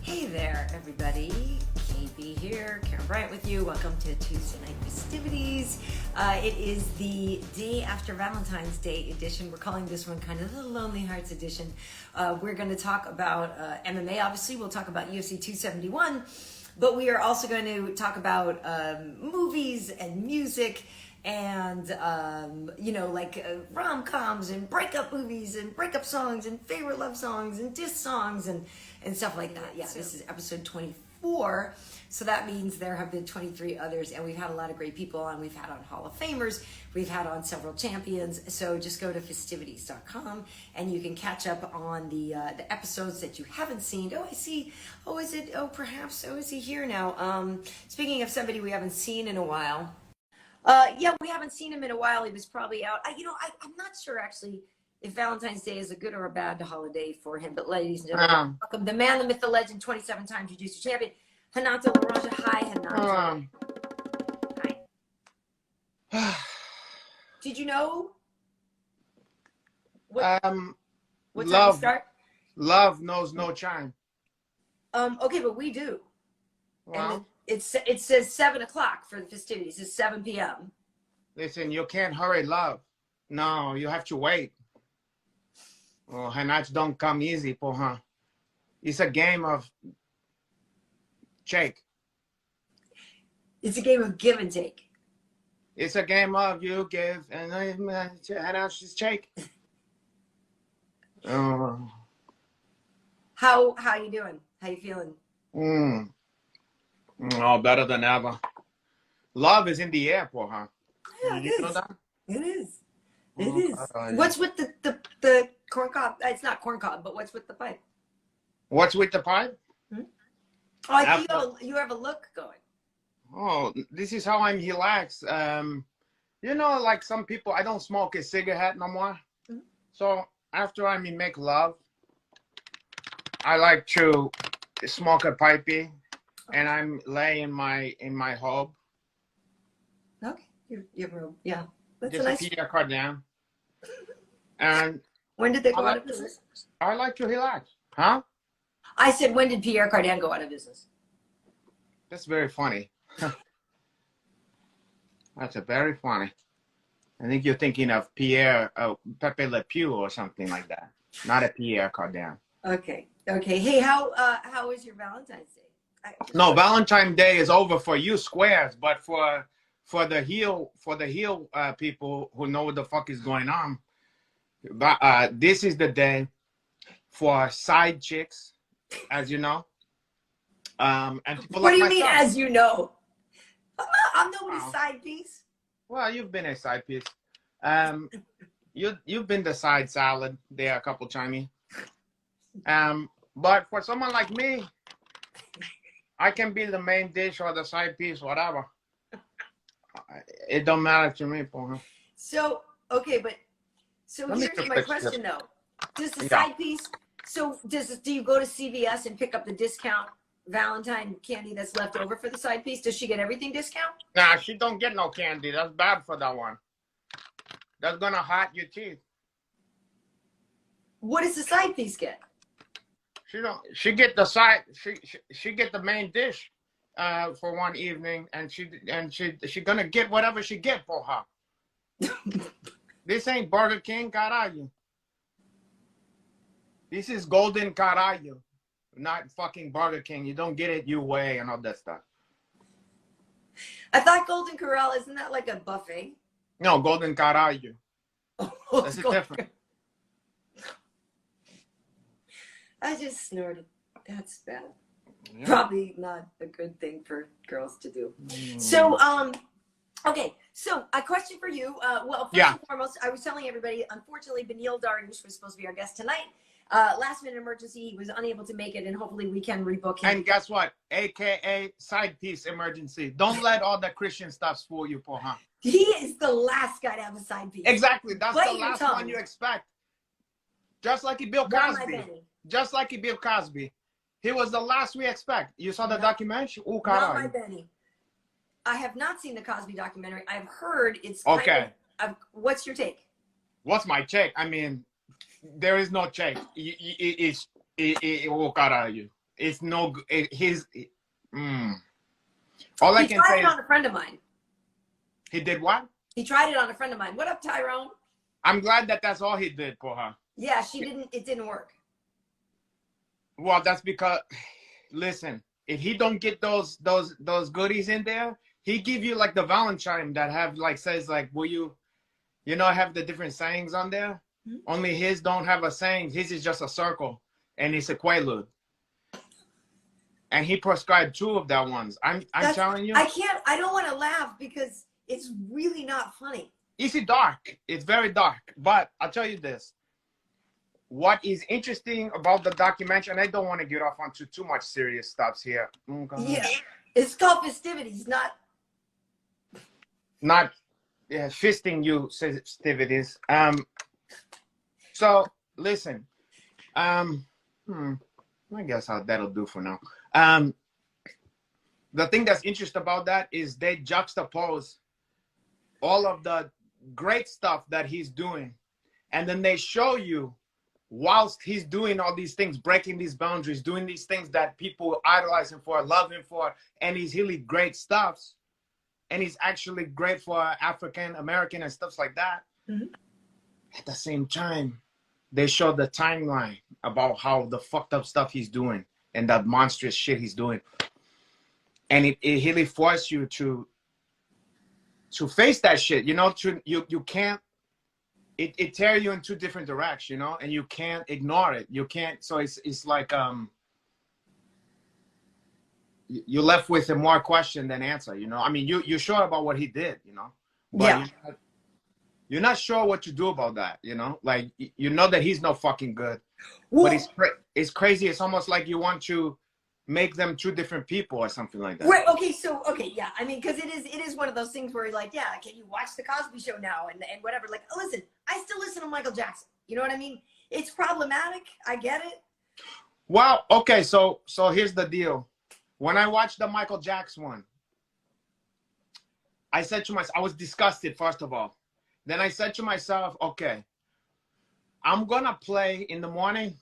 Hey there, everybody. KB here, Karyn Bryant with you. Welcome to Tuesday Night Fistivities. It is the day after Valentine's Day edition. We're calling this one kind of the Lonely Hearts edition. We're going to talk about MMA, obviously. We'll talk about UFC 271. But we are also going to talk about movies and music and, rom-coms and breakup movies and breakup songs and favorite love songs and diss songs and stuff like that. Yeah, this is episode 24. So that means there have been 23 others, and we've had a lot of great people on. We've had on Hall of Famers. We've had on several champions. So just go to fistivities.com, and you can catch up on the episodes that you haven't seen. Oh, I see. Oh, is it? Oh, perhaps. Oh, is he here now? Speaking of somebody we haven't seen in a while. Yeah, we haven't seen him in a while. He was probably out. I'm not sure, actually, if Valentine's Day is a good or a bad holiday for him. But ladies and gentlemen, welcome the man, the myth, the legend, 27 times Jiu-Jitsu champion, Renato Laranja. Hi, Renato. Hi. Did you know what time to start? Love knows no time. Okay, but we do. Well, And it says 7 o'clock for the festivities. It's 7 p.m. listen, you can't hurry love. No, you have to wait. Oh, nights don't come easy, porra. It's a game of shake. It's a game of give and take. It's a game of you give and I just shake. Oh. How you doing? How you feeling? Oh, better than ever. Love is in the air, porra. Yeah, You know that? It is. It Oh, is. God. What's with the corn cob? It's not corn cob, but what's with the pipe? What's with the pipe? Oh, I think you have a look going. Oh, this is how I'm relaxed. Like some people, I don't smoke a cigarette no more. Mm-hmm. So after I make love, I like to smoke a pipey, and I'm laying in my hub. Okay, you have a yeah. That's Just a nice. a Pierre Cardin. And When did they go I out of business? I like to relax, huh? I said, when did Pierre Cardin go out of business? That's very funny. That's very funny. I think you're thinking of Pepe Le Pew or something like that. Not a Pierre Cardin. Okay. Hey, how was your Valentine's Day? No, Valentine's Day is over for you squares, but for the heel people who know what the fuck is going on, this is the day for side chicks, as you know. And people what like do you myself. mean, as you know? I'm nobody's side piece. Well, you've been a side piece. You've been the side salad there a couple times. But for someone like me, I can be the main dish or the side piece, whatever. It don't matter to me, porra. So okay, but here's my question though: does the side piece? So do you go to CVS and pick up the discount Valentine candy that's left over for the side piece? Does she get everything discount? Nah, she don't get no candy. That's bad for that one. That's gonna hurt your teeth. What does the side piece get? She don't. She get the side. She get the main dish, for one evening, and she gonna get whatever she get for her. This ain't Burger King, caralho. This is Golden Caralho, not fucking Burger King. You don't get it your way and all that stuff. I thought Golden Corral, isn't that like a buffet? No, Golden Caralho. Oh, That's different. I just snorted. That's bad. Yeah. Probably not a good thing for girls to do. So, okay. So, a question for you. Well, first and foremost, I was telling everybody, unfortunately, Benil Dariush was supposed to be our guest tonight. Last minute emergency. He was unable to make it, and hopefully we can rebook him. And guess what? AKA side piece emergency. Don't let all the Christian stuff fool you, porra. He is the last guy to have a side piece. Exactly. That's the last one you expect. Just like Bill Cosby. Just like Bill Cosby. He was the last we expect. You saw the documentary? Ooh, not my Benny. I have not seen the Cosby documentary. I've heard it's kind of, what's your take? What's my take? I mean, there is no check. It's caralho. it's no his. All I He can tried say it is on a friend of mine. he did what? He tried it on a friend of mine. What up, Tyrone? I'm glad that that's all he did for her. Yeah, she didn't. It didn't work. Well, that's because, listen, if he don't get those goodies in there, he give you like the Valentine that have like says like, will you, have the different sayings on there. Mm-hmm. Only his don't have a saying. His is just a circle, and it's a quaalude. And he prescribed 2 of that ones. I'm telling you. I don't want to laugh because it's really not funny. It's dark. It's very dark. But I'll tell you this. What is interesting about the documentary, and I don't want to get off onto too much serious stuff here. Yeah, it's called Fistivities, not fisting you festivities. So listen, I guess that'll do for now. The thing that's interesting about that is they juxtapose all of the great stuff that he's doing, and then they show you whilst he's doing all these things, breaking these boundaries, doing these things that people idolize him for, love him for, and he's really great stuffs, and he's actually great for African American and stuff like that. Mm-hmm. At the same time, they show the timeline about how the fucked up stuff he's doing and that monstrous shit he's doing, and it really forces you to face that shit. You can't. It tear you in 2 different directions, and you can't ignore it. You can't. So it's like you're left with a more question than answer. I mean, you're sure about what he did, but yeah. You're not sure what to do about that. Like that he's no fucking good. Well, but it's crazy. It's almost like you want to make them 2 different people or something like that. Right. Okay. So, yeah. I mean, because it is one of those things where you're like, yeah, can you watch the Cosby Show now and whatever? Like, listen, I still listen to Michael Jackson. You know what I mean? It's problematic. I get it. Well, okay. So here's the deal. When I watched the Michael Jackson one, I said to myself, I was disgusted, first of all. Then I said to myself, okay, I'm going to play in the morning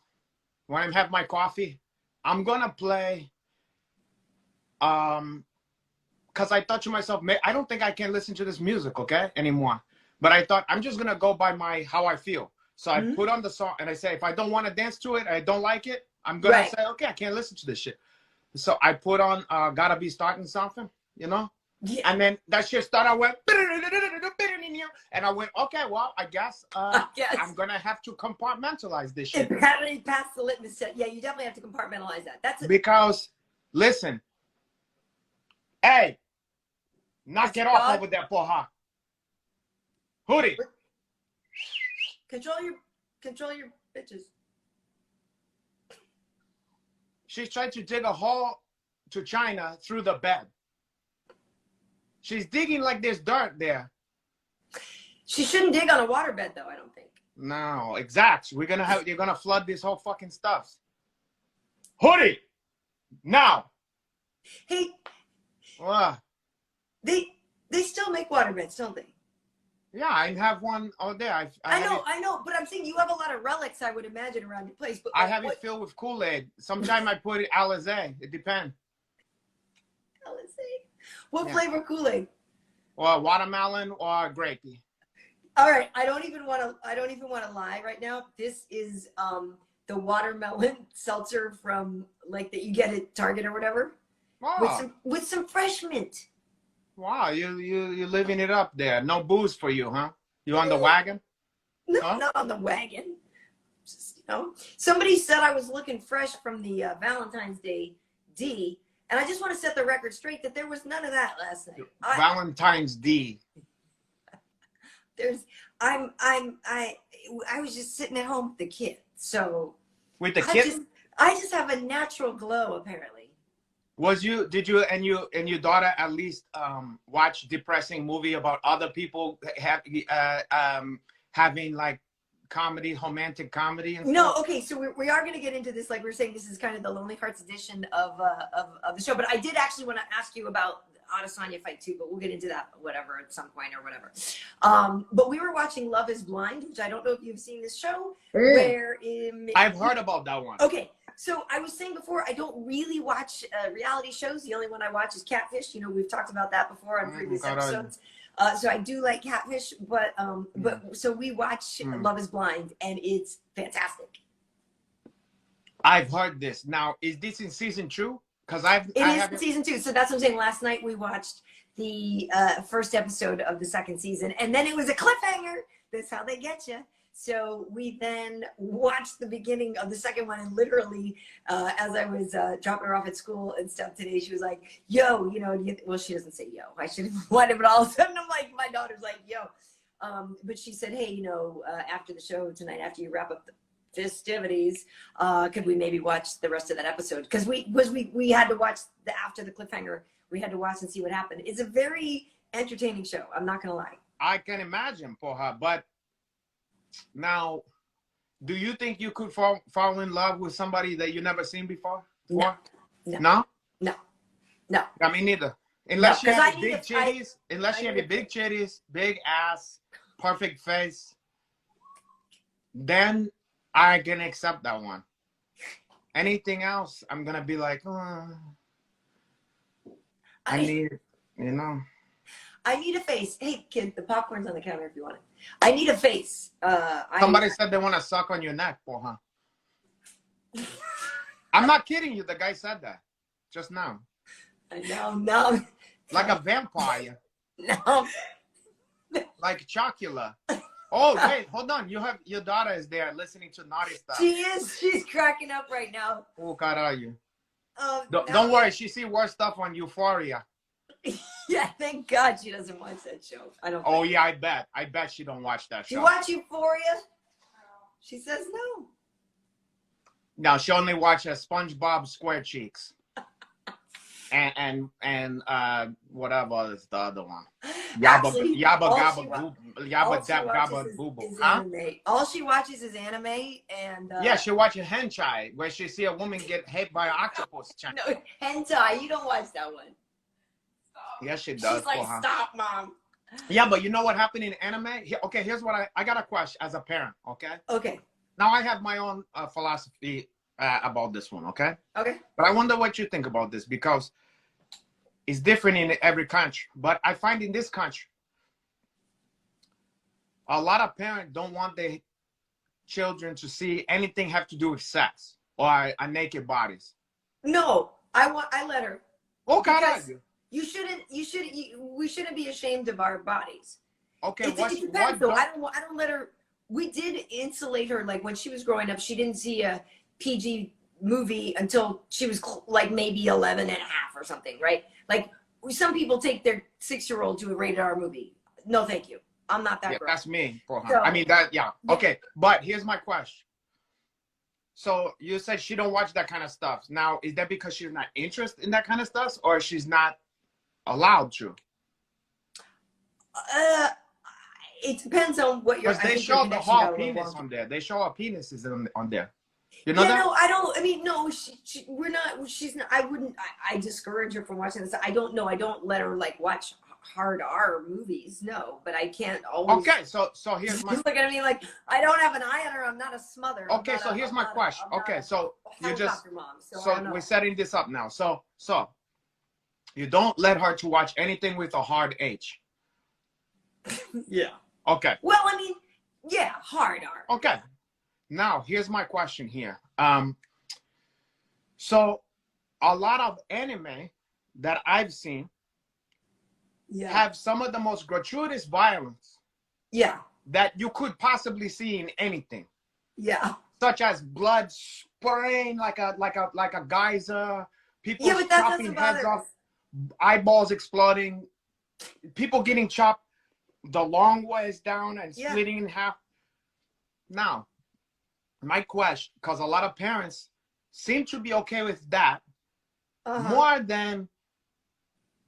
when I have my coffee. I'm going to play, because I thought to myself, I don't think I can listen to this music, okay, anymore. But I thought, I'm just going to go by how I feel. So I put on the song, and I say, if I don't want to dance to it, I don't like it, I'm going to say, okay, I can't listen to this shit. So I put on Gotta Be Starting Something, Yeah. And then that shit started, I went, and I went, okay, well, I guess I'm going to have to compartmentalize this shit. Apparently passed the litmus test. Yeah, you definitely have to compartmentalize that. Because, listen, hey, knock it off over there, porra. Hoodie. Control your bitches. She's trying to dig a hole to China through the bed. She's digging like there's dirt there. She shouldn't dig on a waterbed, though, I don't think. No, exactly. You're gonna flood this whole fucking stuff. Hoodie, now. Hey. They still make waterbeds, don't they? Yeah, I have one out there. I know, but I'm saying you have a lot of relics, I would imagine, around your place. But I have it filled with Kool-Aid. Sometimes I put it Alizé. It depends. Alizé. What flavor Kool-Aid? Or watermelon or grapey. All right, I don't even want to lie right now. This is the watermelon seltzer from like that you get at Target or whatever. Oh. With some fresh mint. Wow, you're living it up there. No booze for you, huh? You on the wagon? No, not on the wagon. Just, somebody said I was looking fresh from the Valentine's Day D, and I just want to set the record straight that there was none of that last night. Valentine's D. I was just sitting at home with the kid, so with the kid. I just have a natural glow, apparently. Did you and your daughter at least watch depressing movie about other people having like comedy, romantic comedy and stuff? No, okay, so we are going to get into this. Like we were saying, this is kind of the Lonely Hearts edition of the show. But I did actually want to ask you about Adesanya fight too, but we'll get into that whatever at some point or whatever. But we were watching Love is Blind, which I don't know if you've seen this show. I've heard about that one. Okay, So I was saying before, I don't really watch reality shows. The only one I watch is Catfish. You know, we've talked about that before on previous episodes. So I do like Catfish, but so we watch Love is Blind, and it's fantastic. I've heard this. Now, is this in season 2? Because It is in season 2. So that's what I'm saying. Last night we watched the first episode of the second season, and then it was a cliffhanger. That's how they get you. So we then watched the beginning of the second one, and literally, as I was dropping her off at school and stuff today, she was like, "Yo, you know," well, she doesn't say "yo." I should have wanted, but all of a sudden, I'm like, my daughter's like, "Yo," but she said, "Hey, you know, after the show tonight, after you wrap up the festivities, could we maybe watch the rest of that episode?" Because we had to watch after the cliffhanger. We had to watch and see what happened. It's a very entertaining show. I'm not gonna lie. I can imagine for her, but. Now, do you think you could fall in love with somebody that you never seen before? No. I mean, neither. Unless you have big titties, big ass, perfect face, then I can accept that one. Anything else, I'm gonna be like, oh, I need, you know. I need a face. Hey, kid, the popcorn's on the counter if you want it. I need a face. Somebody said they want to suck on your neck, for her. I'm not kidding you. The guy said that just now. No. Like a vampire. No. Like Chocula. Oh, wait, hold on. You have your daughter is there listening to naughty stuff. She is. She's cracking up right now. Oh, caralho. No. Don't worry. She see worse stuff on Euphoria. Yeah, thank God she doesn't watch that show. I don't. Oh yeah, I bet she don't watch that show. You watch Euphoria? She says no. No, she only watches SpongeBob SquareCheeks. and whatever is the other one. Yabba dabba boo boo. Huh? All she watches is anime and. Yeah, she watches hentai, where she see a woman get hit by an octopus. No, hentai. You don't watch that one. Yes, she does. She's like, "Stop, Mom." Yeah, but you know what happened in anime? Okay, here's what I got a question as a parent, okay? Okay. Now I have my own philosophy about this one, okay? Okay. But I wonder what you think about this, because it's different in every country. But I find in this country, a lot of parents don't want their children to see anything have to do with sex or naked bodies. No, I let her. Oh, God. We shouldn't be ashamed of our bodies. Okay, it depends, though. I don't let her. We did insulate her. Like when she was growing up, she didn't see a PG movie until she was like maybe 11 and a half or something, right? Like some people take their 6-year-old to a rated R movie. No, thank you. I'm not that girl. That's me. So, I mean, that, yeah. Okay, but here's my question. So you said she don't watch that kind of stuff. Now, is that because she's not interested in that kind of stuff, or she's not allowed to? It depends on what you're. Because they show the whole penis on there. They show our penises on there. You know that? No, I don't. I mean, no, we're not. She's not. I wouldn't. I discourage her from watching this. I don't know. I don't let her like watch hard R movies. No, but I can't always. Okay, so here's my. Look at me like I don't have an eye on her. I'm not a smother. Okay, so here's my question. Okay, so you just. Mom, so we're setting this up now. So you don't let her to watch anything with a hard H. Yeah. Okay. Well, I mean, yeah, hard R. Okay. Now, here's my question here. So a lot of anime that I've seen have some of the most gratuitous violence that you could possibly see in anything. Yeah. Such as blood spraying like a geyser, people chopping heads off, eyeballs exploding, people getting chopped the long ways down and splitting in half. Now, my question, because a lot of parents seem to be okay with that more than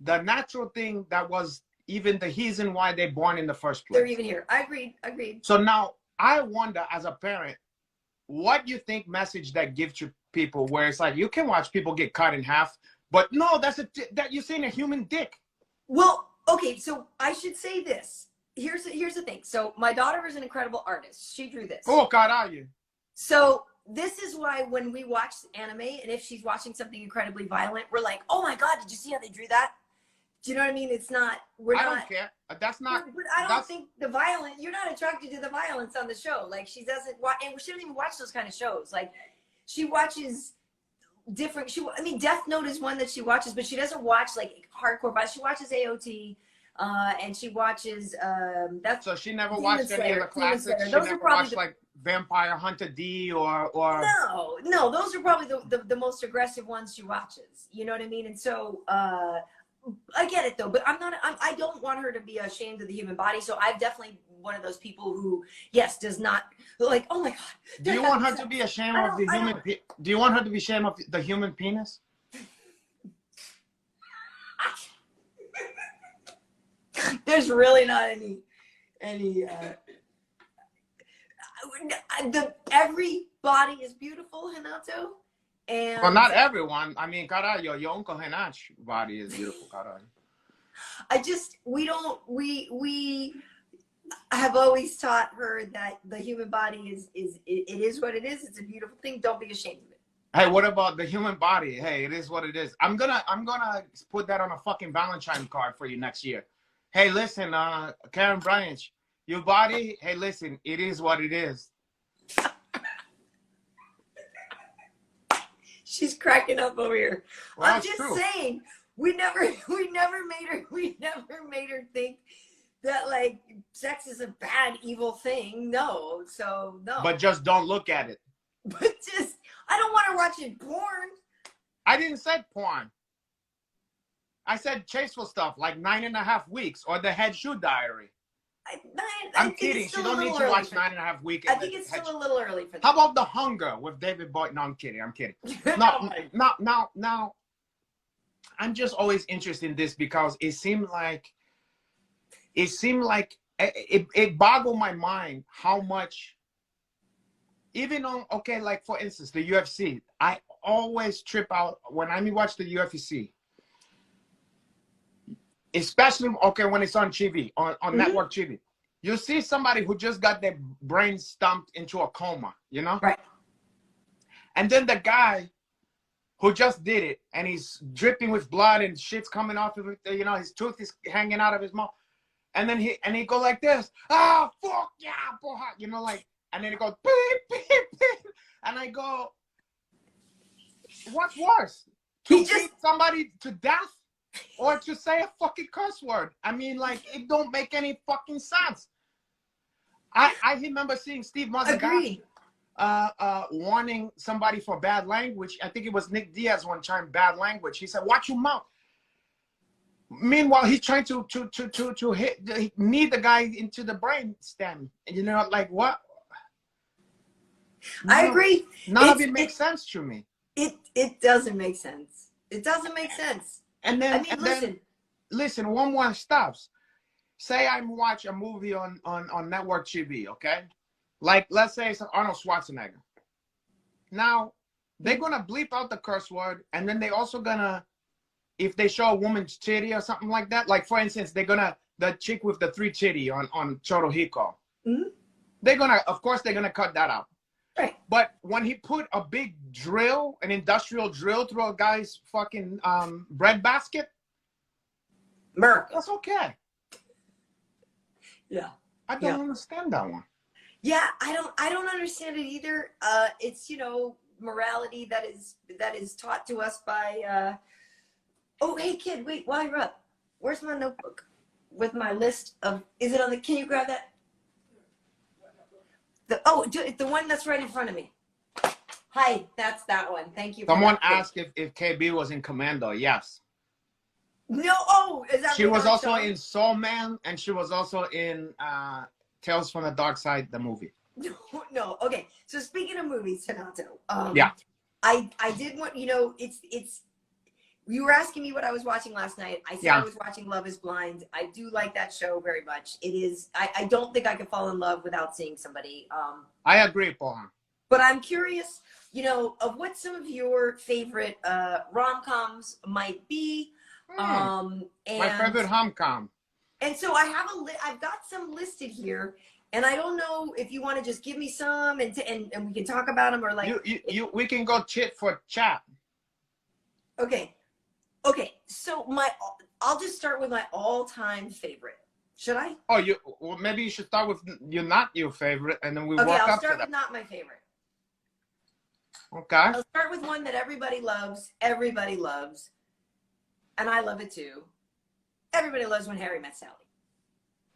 the natural thing that was even the reason why they're born in the first place. They're even here. I agreed. So now I wonder, as a parent, what you think message that gives to people, where it's like you can watch people get cut in half, but no, that you're seeing a human dick. Well, okay, so I should say this. Here's the thing. So my daughter is an incredible artist. She drew this. Oh, God, are you? So this is why when we watch anime, and if she's watching something incredibly violent, we're like, oh my God, did you see how they drew that? Do you know what I mean? It's not, I don't care. That's not. But I don't think the violent, you're not attracted to the violence on the show. Like, she doesn't watch, and she doesn't even watch those kind of shows. Like, she watches different, I mean, Death Note is one that she watches, but she doesn't watch like hardcore violence. She watches AOT, and she watches, that's. So she never Demon watched Slayer, any of the classics? Slayer. She Those never are probably watched like Vampire Hunter D or. No, those are probably the most aggressive ones she watches. You know what I mean? And so, I get it though, but I don't want her to be ashamed of the human body. So I'm definitely one of those people who, yes, does not like, oh my God. Do you want her to be ashamed of the human? Do you want her to be ashamed of the human penis? There's really not any, every body is beautiful, Renato. And well, not everyone. I mean, caralho, your Uncle Renat's body is beautiful, caralho. We have always taught her that the human body it is what it is. It's a beautiful thing. Don't be ashamed of it. Hey, what about the human body? Hey, it is what it is. I'm gonna put that on a fucking Valentine card for you next year. Hey, listen, Karyn Bryant, your body, hey, listen, it is what it is. She's cracking up over here. Well, I'm just saying, we never made her think that like sex is a bad, evil thing. No, so no. But just don't look at it. But just, I don't want her watching porn. I didn't say porn. I said chaseful stuff like 9.5 Weeks or the Head Shoe Diary. I'm kidding. She don't need to watch 9.5 Weeks. I think it's still a little early for that. How about The Hunger with David Boyd? No, I'm kidding. I'm kidding. Now, I'm just always interested in this because it seemed like it boggled my mind how much, even on, okay, like for instance, the UFC, I always trip out when I watch the UFC. Especially, okay, when it's on TV, on network TV. You see somebody who just got their brain stumped into a coma, you know? Right. And then the guy who just did it, and he's dripping with blood and shit's coming off of it, you know, his tooth is hanging out of his mouth. And then he go like this, ah, fuck yeah, boy, you know, like, and then he goes, beep, beep, beep. And I go, what's worse? To beat somebody to death? Or to say a fucking curse word. I mean, like, it don't make any fucking sense. I remember seeing Steve Mazzagatti warning somebody for bad language. I think it was Nick Diaz one time, bad language. He said, watch your mouth. Meanwhile, he's trying to knee the guy into the brain stem. You know, like, what? I agree. None of it makes sense to me. It doesn't make sense. It doesn't make sense. And then, I mean, listen, one more stops. Say I watch a movie on network TV, okay? Like, let's say it's Arnold Schwarzenegger. Now, they're going to bleep out the curse word, and then they also going to, if they show a woman's titty or something like that, like, for instance, they're going to, the chick with the 3 titty on Chorohiko. Mm-hmm. They're going to, of course, they're going to cut that out. Right. But when he put a big drill, an industrial drill through a guy's fucking bread basket, that's okay. Yeah. I don't understand that one. Yeah, I don't understand it either. It's, you know, morality that is taught to us by oh, hey kid, wait, while you're up, where's my notebook with my list of, is it on the, can you grab that? The one that's right in front of me. Hi, that's that one. Thank you. Someone asked if KB was in Commando. Yes. No. Is that? She was also in Soul Man, and she was also in Tales from the Dark Side, the movie. No. Okay. So speaking of movies, Renato. Yeah. I did want, you know, it's. You were asking me what I was watching last night. I said I was watching Love is Blind. I do like that show very much. It is, I don't think I could fall in love without seeing somebody. I agree, Paul. But I'm curious, you know, of what some of your favorite rom-coms might be. And my favorite rom-com. And so I have I've got some listed here. And I don't know if you want to just give me some and we can talk about them, or like we can go chit for chat. Okay. So I'll just start with my all-time favorite. Should I? Oh, well, maybe you should start with not your favorite, and then we work I'll up to that. I'll start with not my favorite. Okay. I'll start with one that everybody loves, and I love it too. Everybody loves When Harry Met Sally.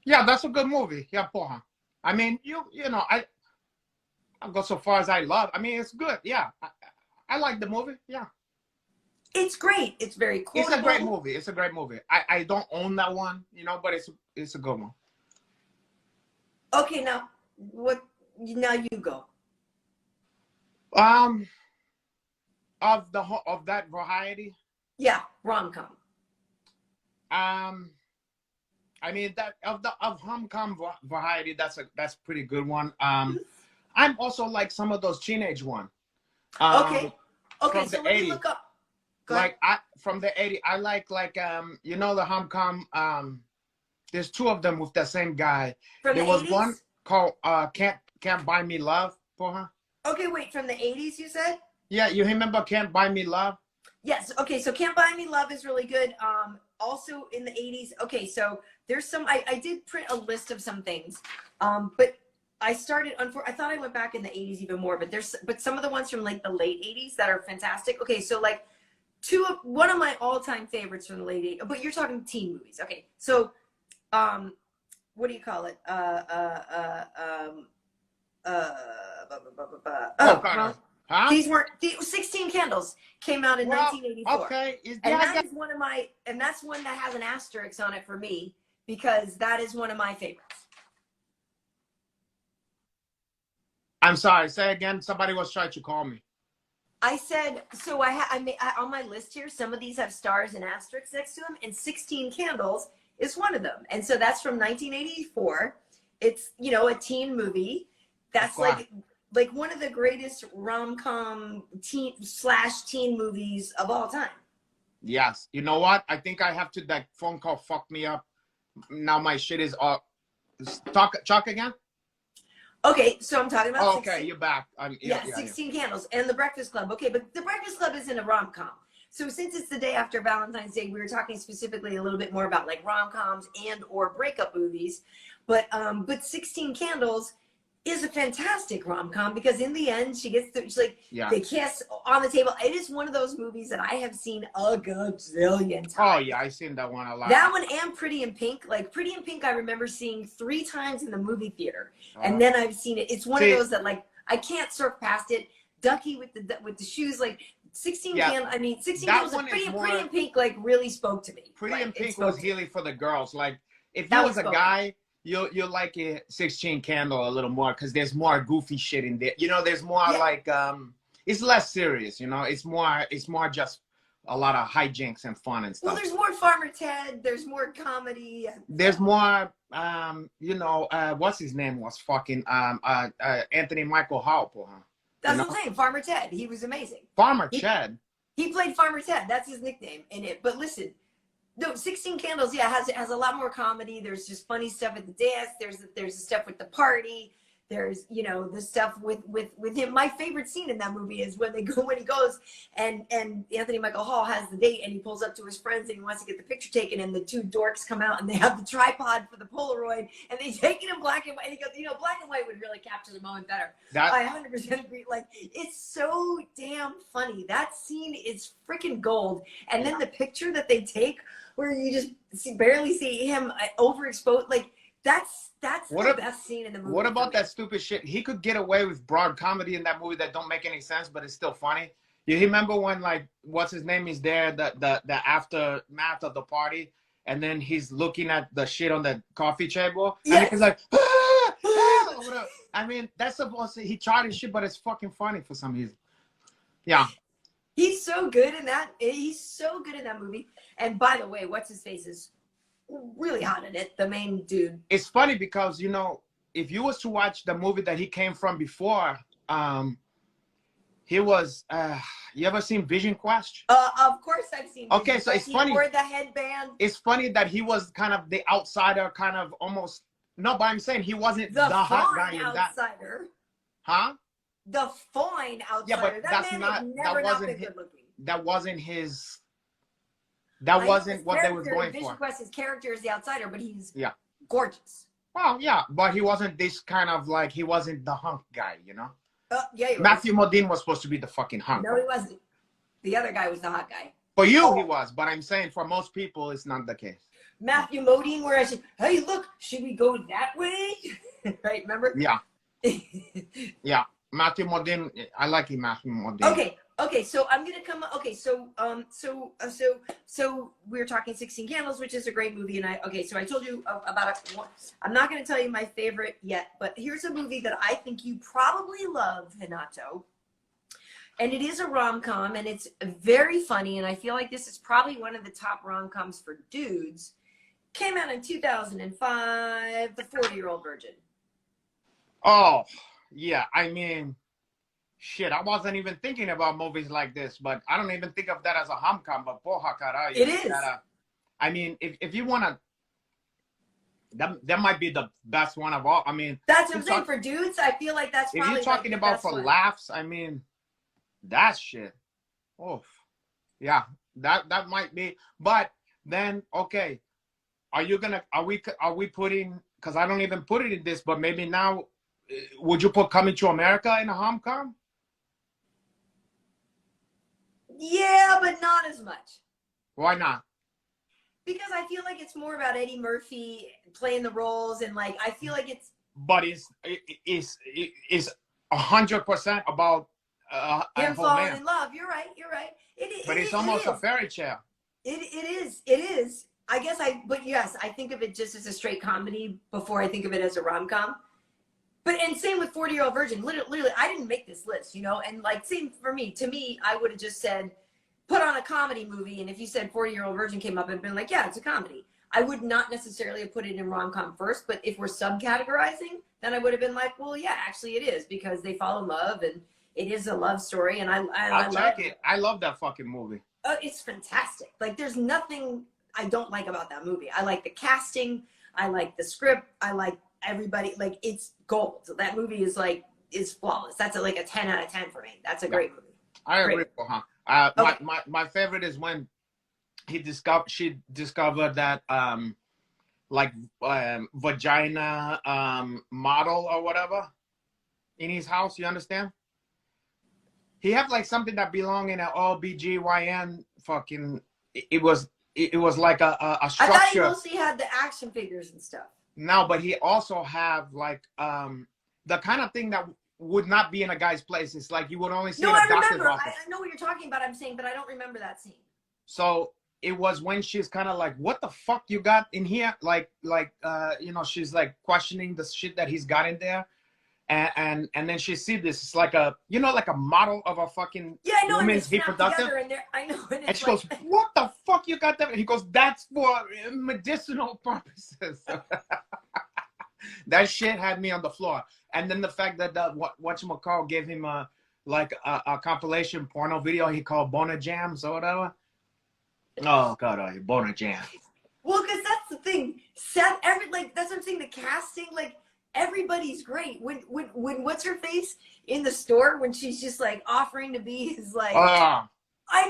Yeah, that's a good movie. Yeah, porra. I mean, you know, I'll go so far as I love. I mean, it's good. Yeah, I like the movie. Yeah. It's great. It's very quotable. It's a great movie. It's a great movie. I don't own that one, you know, but it's a good one. Okay, now now you go. Of that variety. Yeah, rom-com. I mean that of rom-com variety, that's pretty good one. I'm also like some of those teenage one. Okay, so let me 80s. look up. Like from the 80s, I like you know, the rom-com. There's two of them with the same guy. From there the was 80s? one called Can't Buy Me Love for her. Okay, wait, from the 80s you said? Yeah, you remember Can't Buy Me Love? Yes. Okay, so Can't Buy Me Love is really good. Also in the 80s. Okay, so there's some I did print a list of some things. But I started I thought I went back in the 80s even more, but some of the ones from like the late 80s that are fantastic. Okay, so like one of my all-time favorites from the late 80s, but you're talking teen movies. Okay. So what do you call it? Huh? These 16 Candles came out in 1984. Okay. And that's one that has an asterisk on it for me, because that is one of my favorites. I'm sorry. Say again. Somebody was trying to call me. I said, so I on my list here, some of these have stars and asterisks next to them, and 16 Candles is one of them. And so that's from 1984. It's, you know, a teen movie. That's like one of the greatest rom-com teen movies of all time. Yes. You know what? I think I have to, that phone call fucked me up. Now my shit is up. Talk again? Okay, so I'm talking about 16. Okay, you're back. 16 Candles and The Breakfast Club. Okay, but The Breakfast Club isn't a rom-com. So since it's the day after Valentine's Day, we were talking specifically a little bit more about like rom-coms and or breakup movies. But 16 Candles is a fantastic rom-com, because in the end she gets they kiss on the table. It is one of those movies that I have seen a gazillion times. Oh yeah, I've seen that one a lot. That one and Pretty in Pink. Like Pretty in Pink I remember seeing 3 times in the movie theater. And then I've seen it. It's one of those that like I can't surf past it. Ducky with the shoes, like 16 Candles. I mean 16 Candles and Pretty in Pink like really spoke to me. Pretty in Pink was really for the girls. Like if you was a guy, you'll like it 16 Candle a little more, because there's more goofy shit in there. You know, there's more like it's less serious, you know. It's more just a lot of hijinks and fun and stuff. Well, there's more Farmer Ted, there's more comedy. There's more you know, what's his name was fucking Anthony Michael Hall. That's what I'm saying. Farmer Ted. He was amazing. Farmer Ted. He played Farmer Ted. That's his nickname in it. But listen, no, 16 Candles, has a lot more comedy. There's just funny stuff at the dance. There's the stuff with the party. There's, you know, the stuff with him. My favorite scene in that movie is when he goes and Anthony Michael Hall has the date, and he pulls up to his friends and he wants to get the picture taken, and the 2 dorks come out and they have the tripod for the Polaroid and they take it in black and white. And he goes, you know, black and white would really capture the moment better. I 100% agree. Like, it's so damn funny. That scene is freaking gold. And then the picture that they take where you just barely see him overexposed, like, that's the best scene in the movie. What about that stupid shit? He could get away with broad comedy in that movie that don't make any sense, but it's still funny. You remember when, like, what's his name is there, the aftermath of the party, and then he's looking at the shit on the coffee table, and he's like, I mean, that's supposed to, he tried his shit, but it's fucking funny for some reason. Yeah. He's so good in that. He's so good in that movie. And by the way, what's his face is really hot in it, the main dude. It's funny because, you know, if you was to watch the movie that he came from before, he was you ever seen Vision Quest? Of course I've seen Vision so it's Quest. funny. He wore the headband. It's funny that he was kind of the outsider, kind of almost No, but I'm saying he wasn't The the hot guy fine in that. outsider. Huh? The fine outsider. Yeah, but that that's man not. has never That not wasn't. been good looking. That wasn't his. That I know his wasn't what they was character, going Vision for. Quest, his character is the outsider, but he's Yeah. gorgeous. Well, yeah, but he wasn't this kind of like he wasn't the hunk guy, you know. Yeah, he was. Matthew Modine was supposed to be the fucking hunk. No, he wasn't. The other guy was the hot guy. For you, he was, but I'm saying for most people, it's not the case. Matthew Modine, where I said, "Hey, look, should we go that way?" Right? Remember? Yeah. Yeah. Matthew Modine, I like him, Matthew Modine. Okay. So I'm gonna come. Okay, so we were talking 16 Candles, which is a great movie, and so I told you about it. I'm not gonna tell you my favorite yet, but here's a movie that I think you probably love, Renato. And it is a rom-com, and it's very funny, and I feel like this is probably one of the top rom-coms for dudes. Came out in 2005, The 40-Year-Old Virgin. Oh, yeah. I mean, shit, I wasn't even thinking about movies like this, but I don't even think of that as a rom-com, but porra caray. It is. I mean, if you want to, that might be the best one of all. I mean, that's what I'm saying. For dudes, I feel like that's probably if you're talking about for laughs, I mean, that shit. Oh, yeah, that might be. But then, okay, are we putting? Because I don't even put it in this, but maybe now, would you put Coming to America in a rom-com? Yeah, but not as much. Why not? Because I feel like it's more about Eddie Murphy playing the roles, and like I feel like it's. But it's 100% about him falling in love. You're right. But it's almost a fairy tale. It is. I guess but yes, I think of it just as a straight comedy before I think of it as a rom-com. And same with 40-Year-Old Virgin. Literally, I didn't make this list, you know, and like same for me. To me, I would have just said, put on a comedy movie, and if you said 40-Year-Old Virgin came up, I'd been like, yeah, it's a comedy. I would not necessarily have put it in rom-com first, but if we're subcategorizing, then I would have been like, well, yeah, actually it is, because they fall in love and it is a love story, and I'll check it. I love that fucking movie. It's fantastic. Like, there's nothing I don't like about that movie. I like the casting. I like the script. I like everybody. Like, it's gold. So that movie is flawless. That's like a 10 out of 10 for me. That's a great movie. I agree with her. Okay. My favorite is when she discovered that vagina model or whatever in his house. You understand? He had like something that belonged in an OBGYN fucking. It was like a structure. I thought he mostly had the action figures and stuff. No, but he also have like the kind of thing that would not be in a guy's place. It's like you would only see in a doctor's office. I know what you're talking about. I'm saying, but I don't remember that scene. So it was when she's kind of like, "What the fuck you got in here?" Like you know, she's like questioning the shit that he's got in there. And then she see this. It's like a like a model of a fucking women's reproductive. I know. And she goes, "What the fuck you got there?" And he goes, "That's for medicinal purposes." That shit had me on the floor. And then the fact that whatchamacall gave him a compilation porno video he called Boner Jams or whatever. Oh god, Boner Jams. Well, because that's the thing. That's what I'm saying. The casting, like. Everybody's great. When what's her face in the store when she's just like offering to be his like. I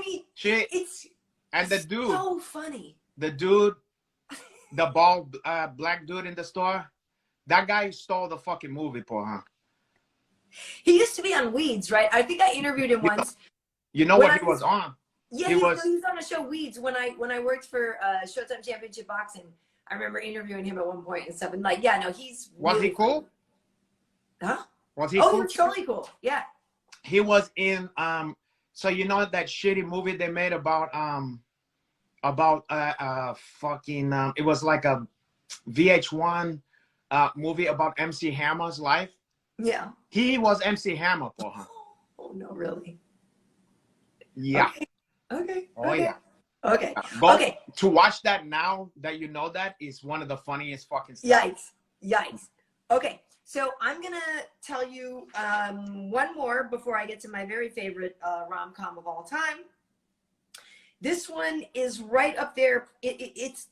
mean, it's the dude so funny. The dude, the bald black dude in the store, that guy stole the fucking movie, huh? He used to be on Weeds, right? I think I interviewed him once. You know what he was on? Yeah, he was on a show Weeds when I worked for Showtime Championship Boxing. I remember interviewing him at one point and stuff, and like, yeah, no, he's. Was he cool? Huh? Was he cool? Oh, he was totally cool. Yeah. He was in so you know that shitty movie they made about fucking it was like a VH1 movie about MC Hammer's life. Yeah. He was MC Hammer for her. Oh no, really? Yeah. Okay. Oh yeah. Okay. Okay. To watch that now that you know that is one of the funniest fucking stuff. Yikes. Okay. So I'm going to tell you one more before I get to my very favorite rom-com of all time. This one is right up there. It's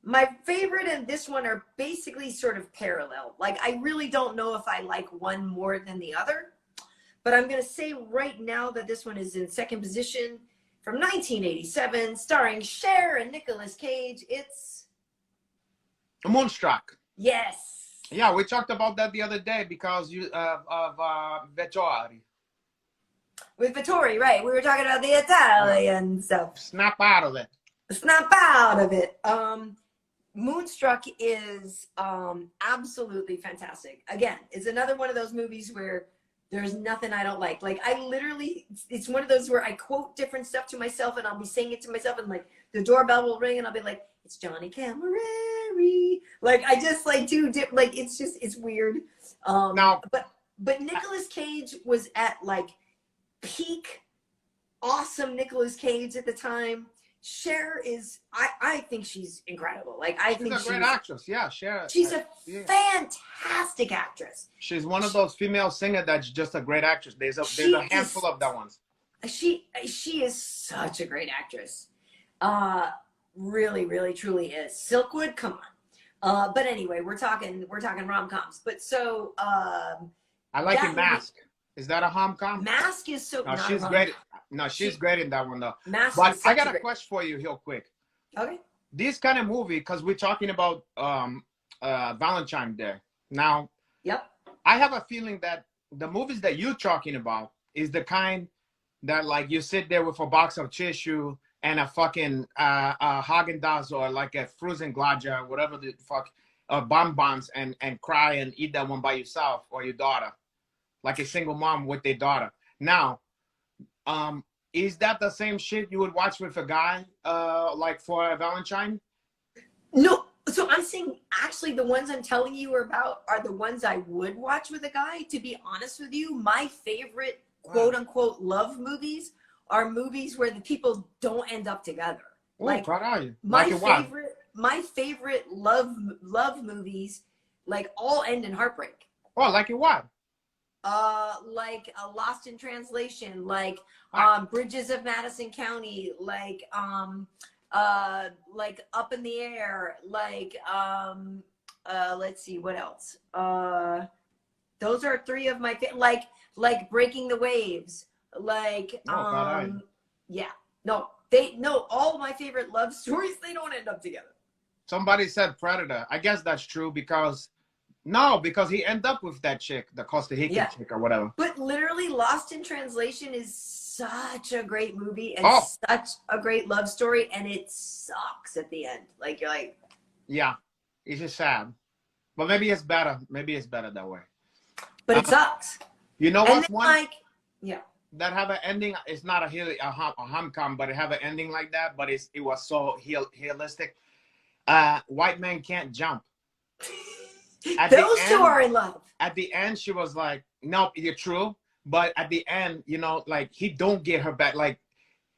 My favorite and this one are basically sort of parallel. Like, I really don't know if I like one more than the other, but I'm going to say right now that this one is in second position from 1987, starring Cher and Nicolas Cage. It's Moonstruck. Yes. Yeah, we talked about that the other day because of Vettori. With Vittori, right? We were talking about the Italian stuff. Snap out of it. Snap out of it. Moonstruck is absolutely fantastic. Again, it's another one of those movies where there's nothing I don't like. Like, I literally, it's one of those where I quote different stuff to myself and I'll be saying it to myself and like the doorbell will ring and I'll be like, it's Johnny Camerari. Like, I just like like, it's just, it's weird. Now, but Nicolas Cage was at like peak awesome Nicolas Cage at the time. Cher is, I think she's incredible. Like, I think she's a great actress. Yeah, Cher. She's a fantastic actress. She's one of those female singers that's just a great actress. There's a handful of that ones. She is such a great actress. Really, really, truly is. Silkwood, come on. But anyway, we're talking rom-coms. But so I like it. Mask. Is that a rom-com? Mask is so. No, she's great. No, she's great in that one though. Mask. But I got a question for you, real quick. Okay. This kind of movie, because we're talking about Valentine's Day now. Yep. I have a feeling that the movies that you're talking about is the kind that, like, you sit there with a box of tissue and a fucking Haagen-Dazs or like a frozen Gladja, whatever the fuck, bonbons, and cry and eat that one by yourself or your daughter, like a single mom with their daughter. Now, is that the same shit you would watch with a guy, like for a Valentine? No. So I'm saying, actually, the ones I'm telling you about are the ones I would watch with a guy. To be honest with you, my favorite quote unquote love movies are movies where the people don't end up together. Ooh, like, my favorite love movies, like, all end in heartbreak. Oh, like it what? Like Lost in Translation, like Bridges of Madison County, like Up in the Air, like let's see, what else? Those are three of my like Breaking the Waves, like yeah. No, all my favorite love stories, they don't end up together. Somebody said Predator. I guess that's true because he ended up with that chick, the Costa Rican chick or whatever. But literally, Lost in Translation is such a great movie and such a great love story, and it sucks at the end. Like, you're like, yeah, it's just sad. But maybe it's better. Maybe it's better that way. But it sucks. You know what's one? Like, yeah. That have an ending. It's not a rom-com, but it have an ending like that. But it was so realistic. White Man Can't Jump. Those two are in love. At the end, she was like, "No, you're true." But at the end, you know, like, he don't get her back. Like,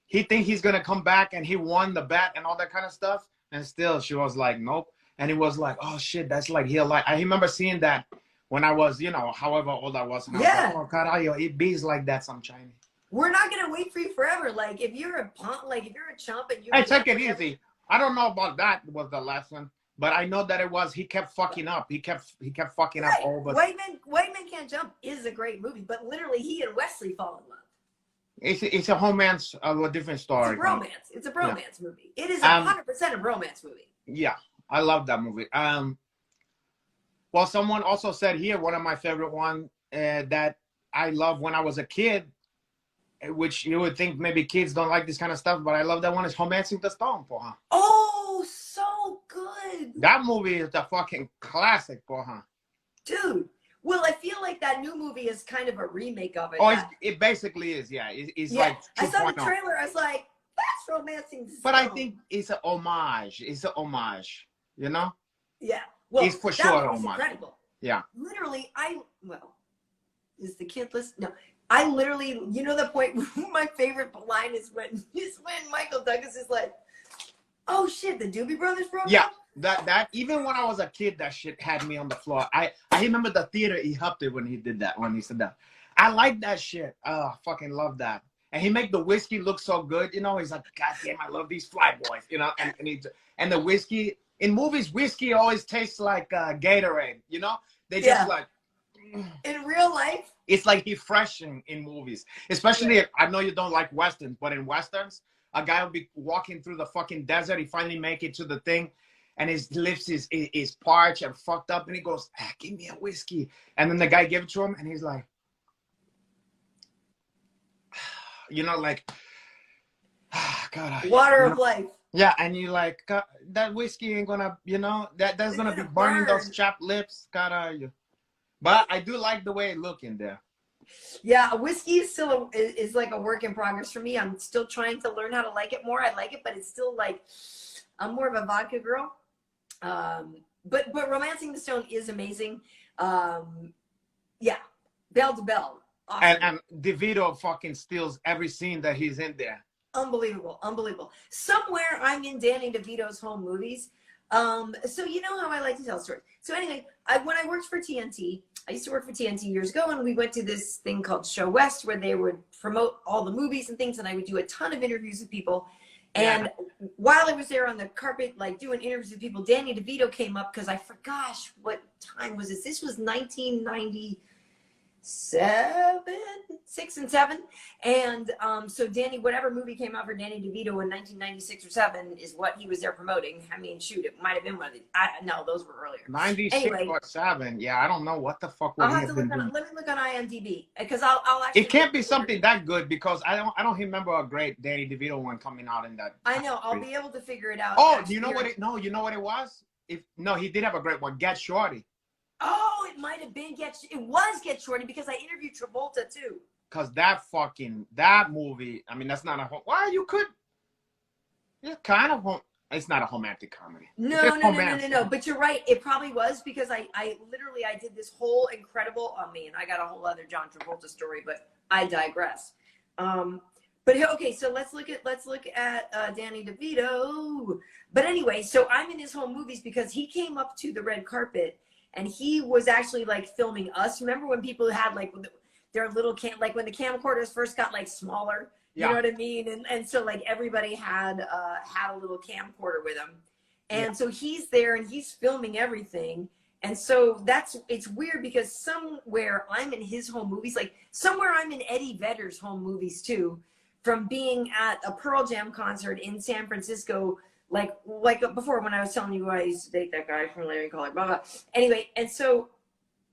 he think he's gonna come back, and he won the bet and all that kind of stuff. And still, she was like, "Nope." And it was like, "Oh shit, that's like he'll like." I remember seeing that when I was, you know, however old I was. And yeah. I was like, "Oh, caralho, it bees like that sometimes." We're not gonna wait for you forever. Like, if you're a punk, like if you're a chump and you. Hey, take it easy. I don't know about that was the lesson. But I know that it was, he kept fucking up. He kept fucking up over. White Man Can't Jump is a great movie, but literally he and Wesley fall in love. It's a romance of a different story. It's a romance. It's a bromance movie. It is 100% a romance movie. Yeah, I love that movie. Well, someone also said here, one of my favorite one that I love when I was a kid, which you would think maybe kids don't like this kind of stuff, but I love that one, is Romancing the Stone, porra. Oh, so good. That movie is the fucking classic, porra. Dude. Well, I feel like that new movie is kind of a remake of it. Oh, it basically is, yeah. It's like 2.0. I saw the trailer, I was like, that's Romancing the Stone. But I think it's an homage. It's an homage, you know? Yeah. Well, it's for sure homage. Incredible. Yeah. Literally, is the kid list? No. I literally, you know, the point, my favorite line is when Michael Douglas is like, oh shit, the Doobie Brothers broke up? That even when I was a kid, that shit had me on the floor. I remember the theater erupted when he did that, when he said that. I like that shit. Oh, I fucking love that. And he make the whiskey look so good, you know. He's like, God damn, I love these fly boys, you know. And the whiskey, in movies, whiskey always tastes like Gatorade. You know, they just Yeah. like. In real life, It's like refreshing in movies, especially if I know you don't like westerns, but in westerns, a guy will be walking through the fucking desert. He finally make it to the thing, and his lips is parched and fucked up, and he goes, "Give me a whiskey." And then the guy gives it to him, and he's like, you know, like, God, water you of know? life. Yeah, and you like God, that whiskey ain't gonna, you know, that's gonna be burning those chapped lips, God. But I do like the way it look in there. Yeah, whiskey is still is like a work in progress for me. I'm still trying to learn how to like it more. I like it, but it's still like I'm more of a vodka girl. But Romancing the Stone is amazing. Yeah, bell to bell. Awesome. And DeVito fucking steals every scene that he's in there. Unbelievable, unbelievable. Somewhere I'm in Danny DeVito's home movies. So you know how I like to tell stories. So anyway, when I worked for TNT, I used to work for TNT years ago, and we went to this thing called Show West where they would promote all the movies and things, and I would do a ton of interviews with people. And while I was there on the carpet, like doing interviews with people, Danny DeVito came up because I forgot what time was this. This was 1997, 6 and 7. And so Danny, whatever movie came out for Danny DeVito in 1996 or 7 is what he was there promoting. I mean, shoot, it might have been one of the, no, those were earlier. 96 anyway, or 7. Yeah, I don't know what the fuck would I'll he have have to been look on, doing. let me look on IMDb because I'll actually. It can't be something that good because I don't remember a great Danny DeVito one coming out in that. I know, I'll be able to figure it out. Oh, you know what it? No, you know what it was? He did have a great one. Get Shorty. Oh, it might have been it was Get Shorty because I interviewed Travolta too. Cause that movie. I mean, that's not a home. Why you could? It's kind of. It's not a romantic comedy. No. But you're right. It probably was because I literally I did this whole incredible. I mean, I got a whole other John Travolta story, but I digress. But okay, so let's look at Danny DeVito. But anyway, so I'm in his home movies because he came up to the red carpet and he was actually like filming us. Remember when people had like their little like when the camcorders first got like smaller. You know what I mean? And so like everybody had a little camcorder with them. And so he's there and he's filming everything. And so it's weird because somewhere I'm in his home movies, like somewhere I'm in Eddie Vedder's home movies too, from being at a Pearl Jam concert in San Francisco, like before when I was telling you I used to date that guy from Larry Collar, blah, blah. Anyway, and so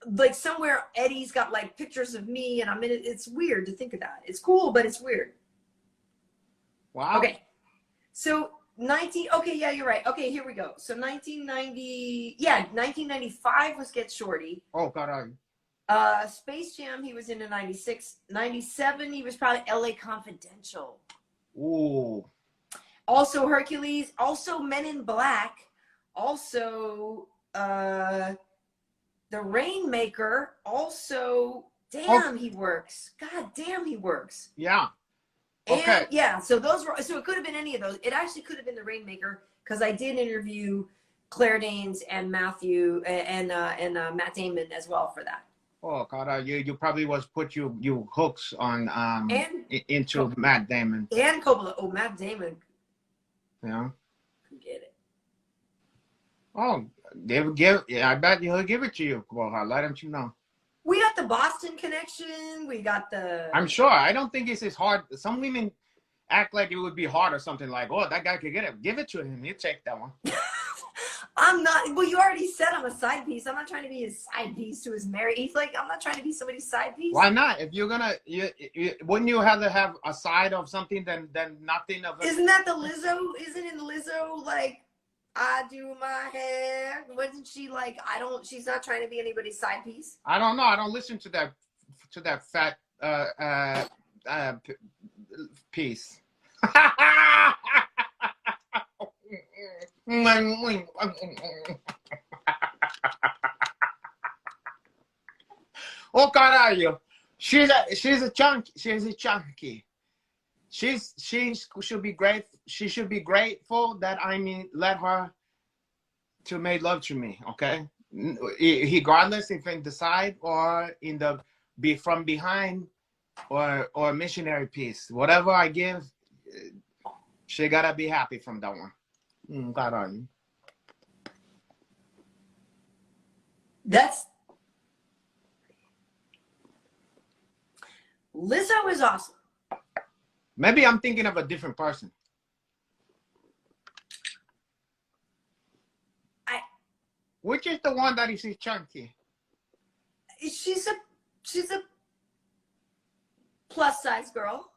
like somewhere Eddie's got like pictures of me and I'm in it. It's weird to think of that. It's cool, but it's weird. Wow. Okay. So okay, yeah, you're right. Okay, here we go. So 1995 was Get Shorty. Oh, God. Space Jam, he was in 96. 97, he was probably LA Confidential. Ooh. Also Hercules, also Men in Black, also The Rainmaker, also he works. God damn, he works. Yeah. Okay. And so it could have been any of those. It actually could have been The Rainmaker because I did interview Claire Danes and Matthew and Matt Damon as well for that. Oh God, you probably put you hooks on into Matt Damon and Coppola. Oh, Matt Damon. Yeah. Get it. Oh, they would give. Yeah, I bet he'll give it to you. Well, I'll let him know. We got the Boston connection. We got the. I'm sure. I don't think it's as hard. Some women act like it would be hard or something like, oh, that guy could get it. Give it to him. He'll take that one. I'm not. Well, you already said I'm a side piece. I'm not trying to be his side piece to his marriage. He's like, I'm not trying to be somebody's side piece. Why not? If you're gonna, wouldn't you have to have a side of something than nothing of it? Isn't that the Lizzo? Isn't it Lizzo like? I do my hair. Wasn't she like? She's not trying to be anybody's side piece. I don't know. I don't listen to that fat piece. Oh caralho! She's a chunky. She's a chunky. She should be great. She should be grateful that let her to make love to me. Okay, regardless if in the side or in the from behind or missionary piece, whatever I give, she gotta be happy from that one. That's Lizzo is awesome. Maybe I'm thinking of a different person. Which is the one that is chunky? She's a plus size girl.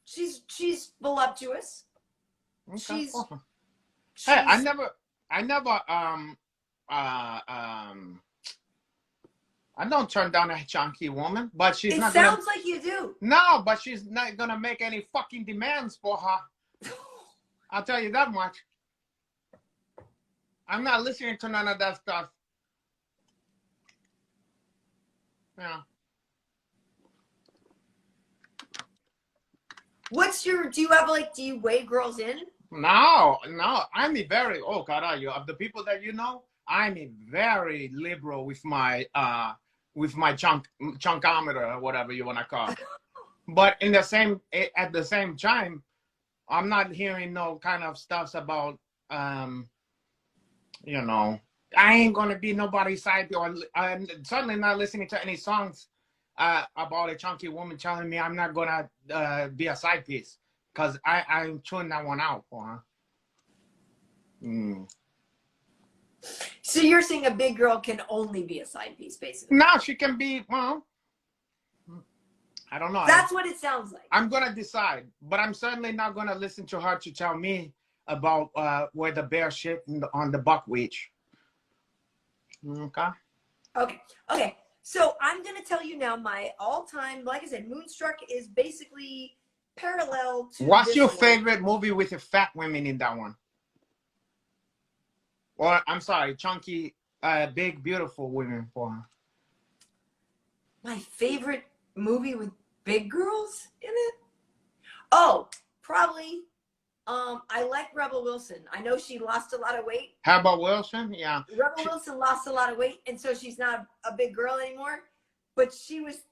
She's voluptuous. Okay. She's Hey, I never I don't turn down a chunky woman, but she's not gonna. It sounds like you do. No, but she's not gonna make any fucking demands for her. I'll tell you that much. I'm not listening to none of that stuff. Yeah. Do you have do you weigh girls in? No, I'm very, oh caralho, of the people that you know, I'm very liberal with my chunkometer or whatever you want to call it. But at the same time, I'm not hearing no kind of stuff about you know, I ain't gonna be nobody's side, or I'm certainly not listening to any songs about a chunky woman telling me I'm not gonna be a side piece, because I'm chewing that one out for her. So you're saying a big girl can only be a side piece, basically? No, she can be, well, I don't know. That's what it sounds like. I'm gonna decide, but I'm certainly not gonna listen to her to tell me about where the bear shit on the buckwheat. Okay. So I'm gonna tell you now my all-time, like I said, Moonstruck is basically parallel to. What's your favorite movie with the fat women in that one? Or I'm sorry, chunky, big, beautiful women for her. My favorite movie with big girls in it? Oh, probably. I like Rebel Wilson. I know she lost a lot of weight. How about Wilson? Yeah. Rebel Wilson lost a lot of weight, and so she's not a big girl anymore. But she was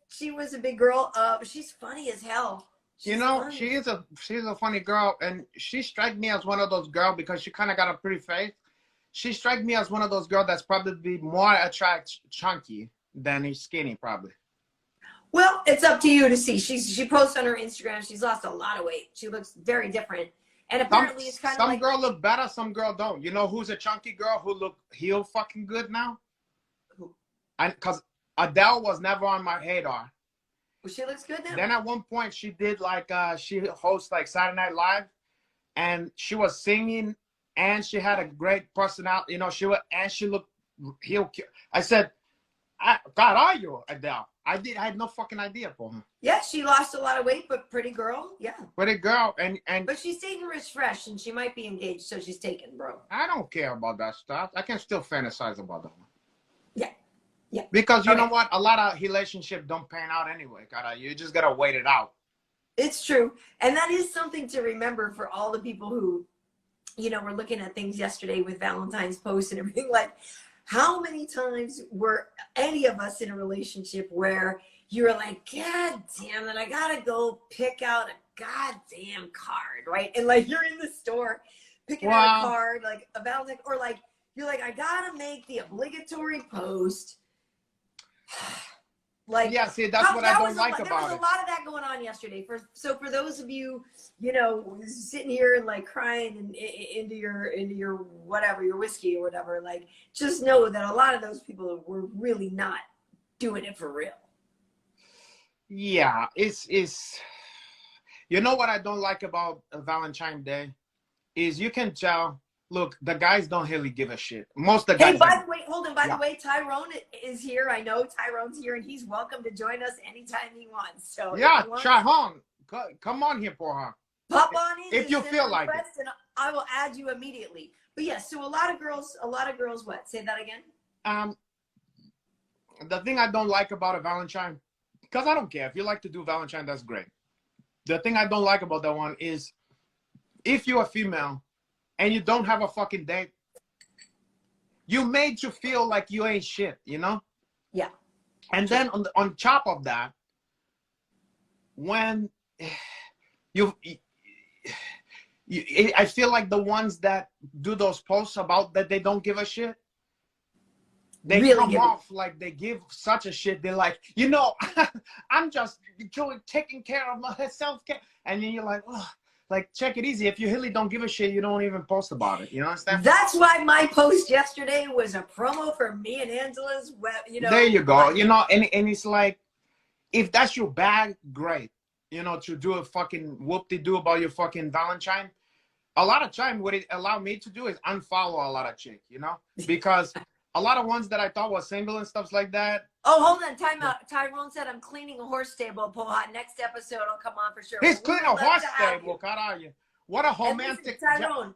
a big girl. She's funny as hell. She's funny. she's a funny girl, and she strikes me as one of those girls because she kind of got a pretty face. She strikes me as one of those girls that's probably more chunky than is skinny, probably. Well, it's up to you to see. She posts on her Instagram. She's lost a lot of weight. She looks very different. And apparently it's kind of like... Some girl look better, some girl don't. You know who's a chunky girl who look heel fucking good now? Who? Because Adele was never on my radar. Well, she looks good now. Then at one point she did she hosts like Saturday Night Live, and she was singing, and she had a great personality. You know, she looked heel. I said, God, are you Adele? I had no fucking idea for her. Yeah, she lost a lot of weight, but pretty girl. Yeah. Pretty girl, and but she's taking Rich Fresh, and she might be engaged, so she's taken, bro. I don't care about that stuff. I can still fantasize about that one. Yeah. Because you know what? A lot of relationships don't pan out anyway. You just gotta wait it out. It's true, and that is something to remember for all the people who, were looking at things yesterday with Valentine's post and everything. Like, how many times were any of us in a relationship where you were like, God damn it, I gotta go pick out a goddamn card, right? And like you're in the store picking out a card, like a Valentine, or like you're like, I gotta make the obligatory post. Like, yeah, see, that's what I don't like about it. There was a lot of that going on yesterday. So for those of you, sitting here and like crying into your whatever, your whiskey or whatever, like just know that a lot of those people were really not doing it for real. Yeah, it's you know what I don't like about Valentine's Day is you can tell. Look, the guys don't really give a shit. Most of the guys. Hey, by the way, hold on. By the way, Tyrone is here. I know Tyrone's here, and he's welcome to join us anytime he wants. So yeah, Tyrone, come on here for her. Pop on in if you feel like it. And I will add you immediately. But yes, so a lot of girls. What? Say that again. The thing I don't like about a Valentine, because I don't care if you like to do Valentine, that's great. The thing I don't like about that one is, if you're a female and you don't have a fucking date, you made you feel like you ain't shit, Yeah. And then on top of that, when I feel like the ones that do those posts about that they don't give a shit, they really come give off like they give such a shit. They're like, you know, I'm just taking care of my self-care. And then you're like, oh, like, check it easy. If you really don't give a shit, you don't even post about it. You understand? That's why my post yesterday was a promo for me and Angela's web, you know. There you go. You know, and it's like, if that's your bag, great. You know, to do a fucking whoop-de-doo about your fucking Valentine. A lot of time, what it allowed me to do is unfollow a lot of chicks, you know? Because a lot of ones that I thought was single and stuff like that. Oh, hold on. Time out. Tyrone said, I'm cleaning a horse stable, Poha. Next episode, I'll come on for sure. He's cleaning a horse stable, caralho. What a romantic. Tyrone,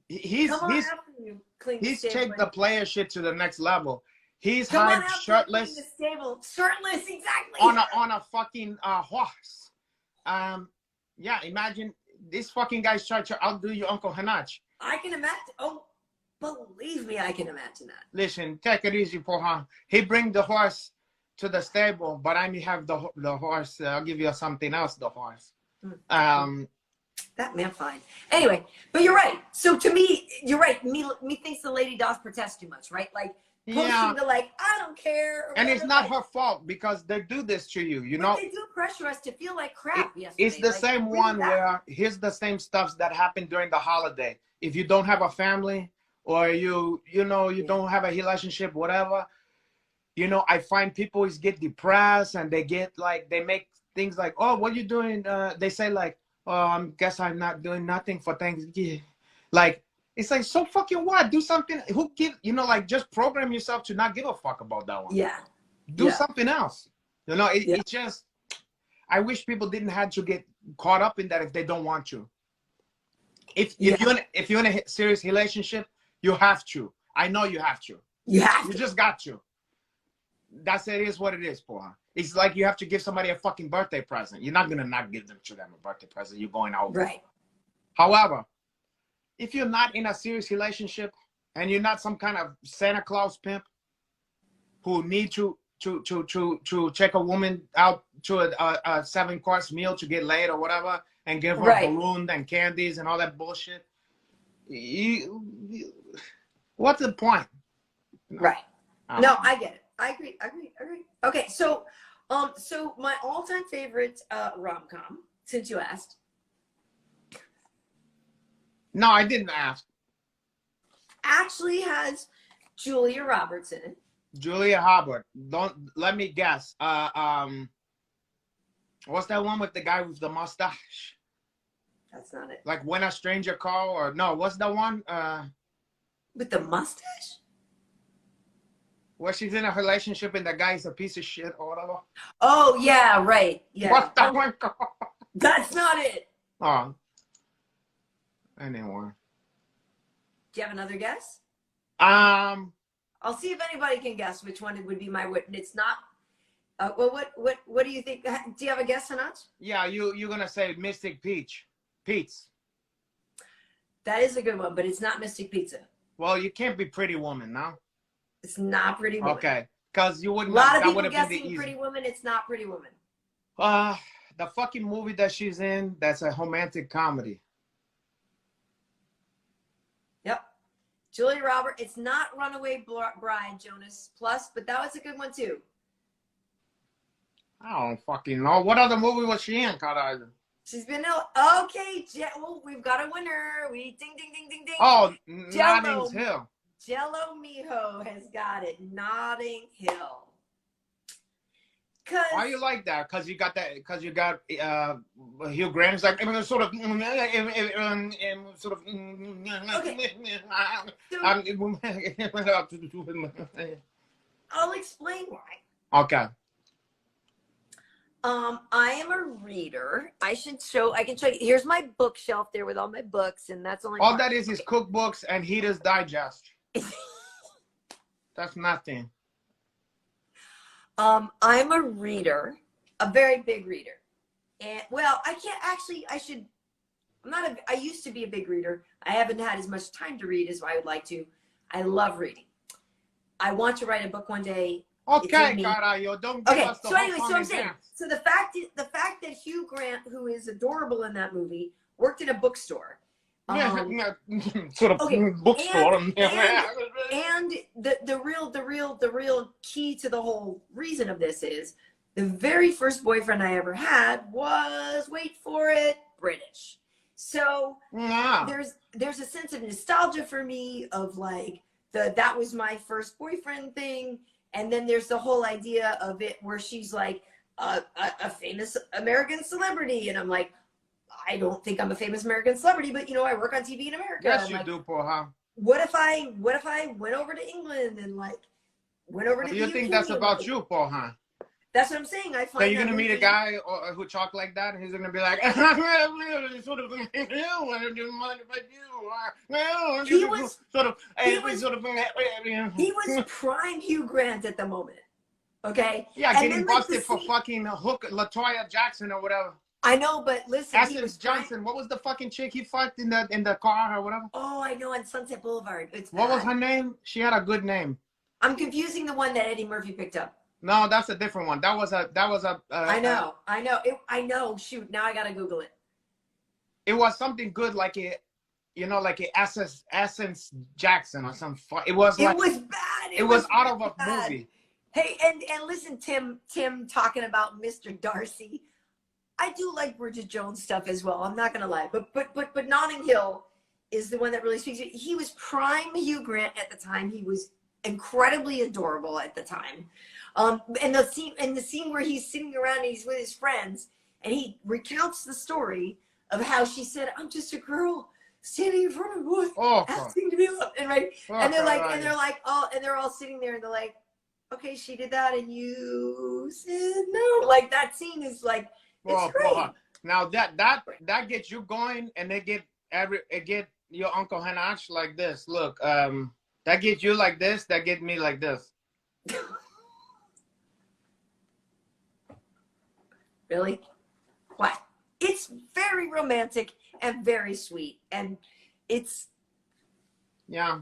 He's take the player shit to the next level. He's high shirtless. The stable. Shirtless, exactly. On a fucking horse. Yeah, imagine this fucking guy's trying to outdo your Uncle Hanach. I can imagine. Oh, believe me, I can imagine that. Listen, take it easy, Poha. He bring the horse to the stable, but I may have the horse. I'll give you something else, the horse. That man fine. Anyway, but you're right. So to me, you're right. Me thinks the lady does protest too much, right? Like posting the like, I don't care. And it's not her fault because they do this to you, you know. They do pressure us to feel like crap. It's the same one where here's the same stuff that happened during the holiday. If you don't have a family or you don't have a relationship, whatever, you know, I find people get depressed and they get like, they make things like, oh, what are you doing? They say like, oh, I guess I'm not doing nothing for Thanksgiving. Like, it's like, so fucking what? Do something. Who give, you know, like, just program yourself to not give a fuck about that one. Yeah. Do something else. You know, it's just, I wish people didn't have to get caught up in that if they don't want to. If you're in a serious relationship, you have to. I know you have to. You just got to. That's it is what it is, Paul. It's like you have to give somebody a fucking birthday present. You're not gonna not give them a birthday present. You're going out. Right. However, if you're not in a serious relationship and you're not some kind of Santa Claus pimp who need to check a woman out to a 7-course meal to get laid or whatever and give her a balloon and candies and all that bullshit, what's the point? Right. No, I get it. I agree. Okay, so my all-time favorite rom-com, since you asked. No, I didn't ask. Actually has Julia Roberts in it. Julia Roberts. Don't let me guess. What's that one with the guy with the mustache? That's not it. Like When a Stranger Call, or no? What's that one? With the mustache? Where she's in a relationship and the guy's a piece of shit or whatever. Oh yeah, right. Yeah. What's that one called? That's not it. Oh. Anyway. Do you have another guess? I'll see if anybody can guess which one it would be. It's not. Well, what do you think? Do you have a guess, Hanach? Yeah, you're gonna say Mystic Pete's. That is a good one, but it's not Mystic Pizza. Well, you can't be Pretty Woman, no? It's not Pretty Woman. Okay, because you wouldn't. A lot of people guessing Pretty Woman. It's not Pretty Woman. The fucking movie that she's in, that's a romantic comedy. Yep. Julia Roberts. It's not Runaway Bride, Jonas Plus, but that was a good one too. I don't fucking know. What other movie was she in, Carl? She's been okay. Well, we've got a winner. We ding ding ding ding ding. Oh, Notting Hill. Jello Mijo has got it. Notting Hill. Why you like that? Because you got Hugh Grant is like sort of okay. I'll explain why. Okay. I am a reader. I can show you. Here's my bookshelf there with all my books, and that's only all that is cookbooks and Heater's Digest. That's nothing. I'm a reader, a very big reader. And well, I can't actually, I used to be a big reader. I haven't had as much time to read as I would like to. I love reading. I want to write a book one day. Okay, Carayo, don't give us the so anyway, so I'm saying, dance. so the fact that Hugh Grant, who is adorable in that movie, worked in a bookstore, Sort of Okay, bookstore. and the real key to the whole reason of this is the very first boyfriend I ever had was, wait for it, British. So there's a sense of nostalgia for me of like that was my first boyfriend thing, and then there's the whole idea of it where she's like a famous American celebrity, and I'm like, I don't think I'm a famous American celebrity, but I work on TV in America. Yes, I'm you like, do, Paul. what if I went over to England and like went over to the You UK? think that's about like, you, Paul? That's what I'm saying. I find So you're gonna meet a guy who talk like that, and he's gonna be like, sort of, he was prime Hugh Grant at the moment. Okay. Yeah, and getting then, busted for fucking Hook Latoya Jackson or whatever. I know, but listen, Essence Johnson. What was the fucking chick he fucked in the car or whatever? Oh, I know, on Sunset Boulevard. What was her name? She had a good name. I'm confusing the one that Eddie Murphy picked up. No, that's a different one. That was a. I know. I know. Shoot, now I gotta Google it. It was something good, like a, like a Essence Jackson or some. It was like. It was bad. It was out of a movie. Hey, and listen, Tim talking about Mr. Darcy. I do like Bridget Jones stuff as well. I'm not gonna lie, but Notting Hill is the one that really speaks. He was prime Hugh Grant at the time. He was incredibly adorable at the time. And the scene where he's sitting around and he's with his friends, and he recounts the story of how she said, "I'm just a girl standing in front of a boy asking to be loved," and they're all sitting there and they're like, "Okay, she did that, and you said no." Like that scene is like. It's great. Now that gets you going, and it get your Uncle Hanach like this. Look, that gets you like this. That get me like this. Really? What? It's very romantic and very sweet, and it's. Yeah.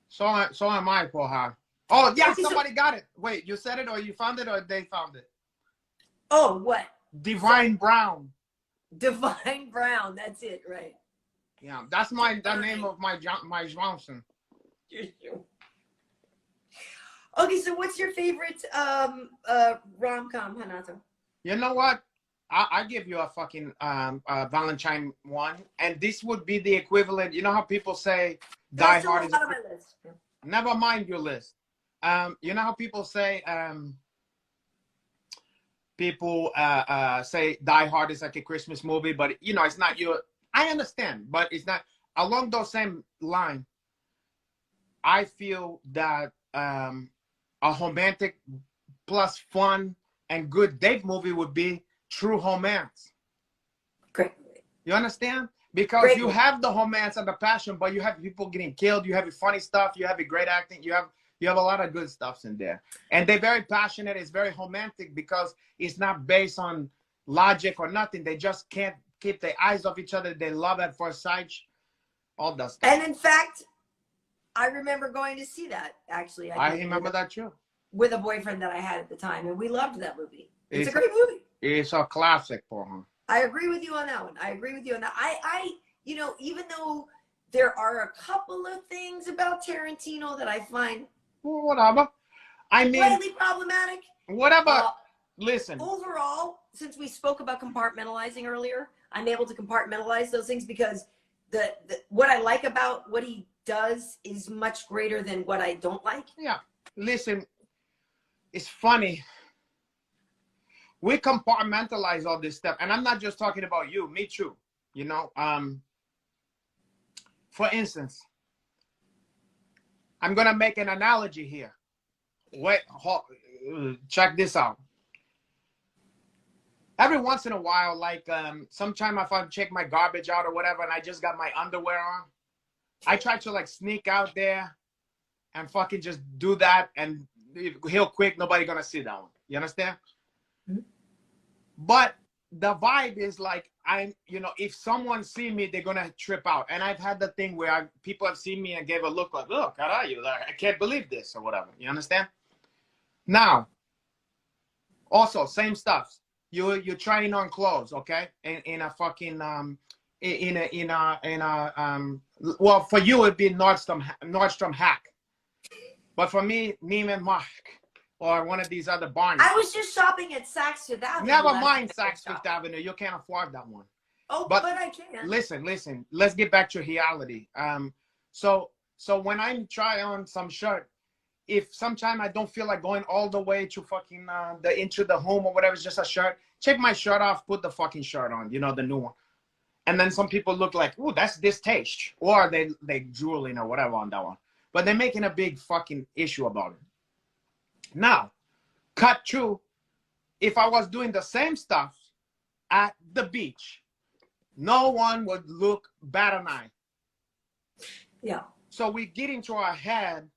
So am I, Paul. Oh yeah, somebody got it. Wait, you said it, or you found it, or they found it? Oh, what? Divine Brown. Divine Brown. That's it, right? Yeah, that's the name of my Johnson. Okay, so what's your favorite rom-com, Renato? You know what? I give you a fucking Valentine one, and this would be the equivalent. You know how people say Die Hard is on my list. Yeah. Never mind your list. You know how people say say Die Hard is like a Christmas movie, but it's not your. I understand, but it's not along those same line. I feel that a romantic plus fun and good date movie would be True Romance. Great. You understand? Because you have the romance and the passion, but you have people getting killed. You have funny stuff. You have great acting. You have a lot of good stuff in there. And they're very passionate. It's very romantic because it's not based on logic or nothing. They just can't keep their eyes off each other. They love at first sight. All that stuff. And in fact, I remember going to see that, actually. I remember that too. With a boyfriend that I had at the time. And we loved that movie. It's a great movie. It's a classic for him. I agree with you on that one. I agree with you on that. I even though there are a couple of things about Tarantino that I find whatever. I mean, slightly problematic. Whatever. Listen. Overall, since we spoke about compartmentalizing earlier, I'm able to compartmentalize those things because the what I like about what he does is much greater than what I don't like. Yeah. Listen, it's funny. We compartmentalize all this stuff, and I'm not just talking about you, me too. For instance, I'm gonna make an analogy here. Wait, check this out. Every once in a while, like sometime if I check my garbage out or whatever, and I just got my underwear on, I try to like sneak out there and fucking just do that, and real quick, nobody gonna see that one. You understand? Mm-hmm. But the vibe is like if someone see me, they're gonna trip out. And I've had the thing where people have seen me and gave a look like, "Oh, caralho, I can't believe this," or whatever. You understand? Now, also same stuff. You're trying on clothes, okay? In a fucking well, for you it'd be Nordstrom Hack, but for me, Neiman Mark or one of these other Barneys. I was just shopping at Saks Fifth Avenue. Never mind Saks Fifth Avenue. You can't afford that one. Oh, but I can. Listen. Let's get back to reality. So when I try on some shirt, if sometime I don't feel like going all the way to fucking into the home or whatever, it's just a shirt. Take my shirt off, put the fucking shirt on. You know, the new one. And then some people look like, ooh, that's distaste, or they drooling or whatever on that one. But they're making a big fucking issue about it. Now, cut to, if I was doing the same stuff at the beach, no one would look bad an eye. Yeah. So we get into our head,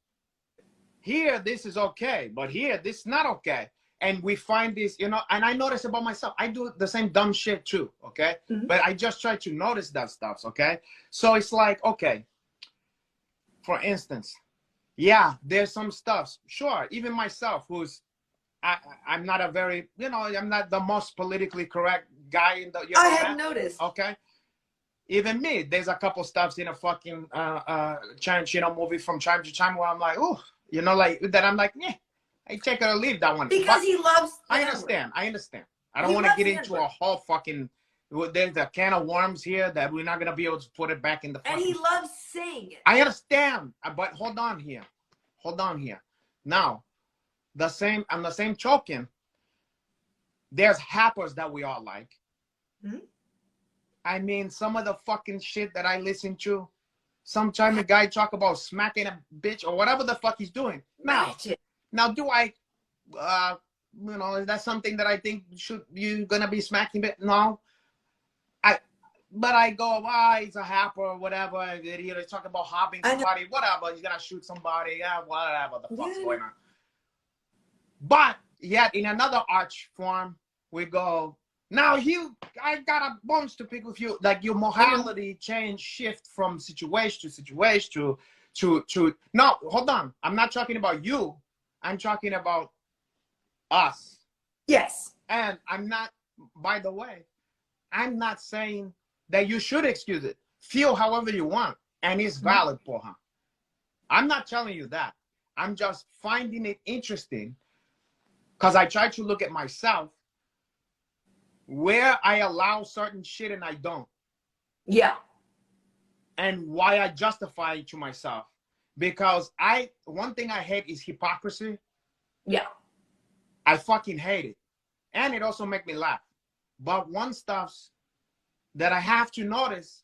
here this is okay, but here this is not okay. And we find this, you know, and I notice about myself, I do the same dumb shit too, okay? Mm-hmm. But I just try to notice that stuff, okay? So it's like, okay, for instance, yeah, there's some stuff, sure, even myself, who's, I'm not a very, you know, I'm not the most politically correct guy in the, you know, I had noticed. Okay? Even me, there's a couple stuffs in a fucking Tarantino movie from time to time where I'm like, oh, you know, like, that I'm like, yeah. I take it or leave that one. Because but he loves I understand. I don't want to get into a whole fucking, there's a can of worms here that we're not going to be able to put it back in the fucking. And he loves saying it. I understand. But hold on here. Now, on the same token, there's happers that we all like. Mm-hmm. I mean, some of the fucking shit that I listen to, sometimes a guy talk about smacking a bitch or whatever the fuck he's doing. Now, do I, you know, is that something that I think you're gonna be smacking it? No. But I go, he's a happer or whatever. They talk about hobbing somebody, whatever. He's gonna shoot somebody, yeah, whatever the fuck's going on. But yet, in another arch form, we go, now Hugh, I got a bunch to pick with you. Like your morality shift from situation to situation to. No, hold on. I'm not talking about you. I'm talking about us. Yes. And I'm not, by the way, I'm not saying that you should excuse it. Feel however you want. And it's valid for her. I'm not telling you that. I'm just finding it interesting because I try to look at myself where I allow certain shit and I don't. Yeah. And why I justify it to myself. Because one thing I hate is hypocrisy. Yeah. I fucking hate it. And it also makes me laugh. But one stuff that I have to notice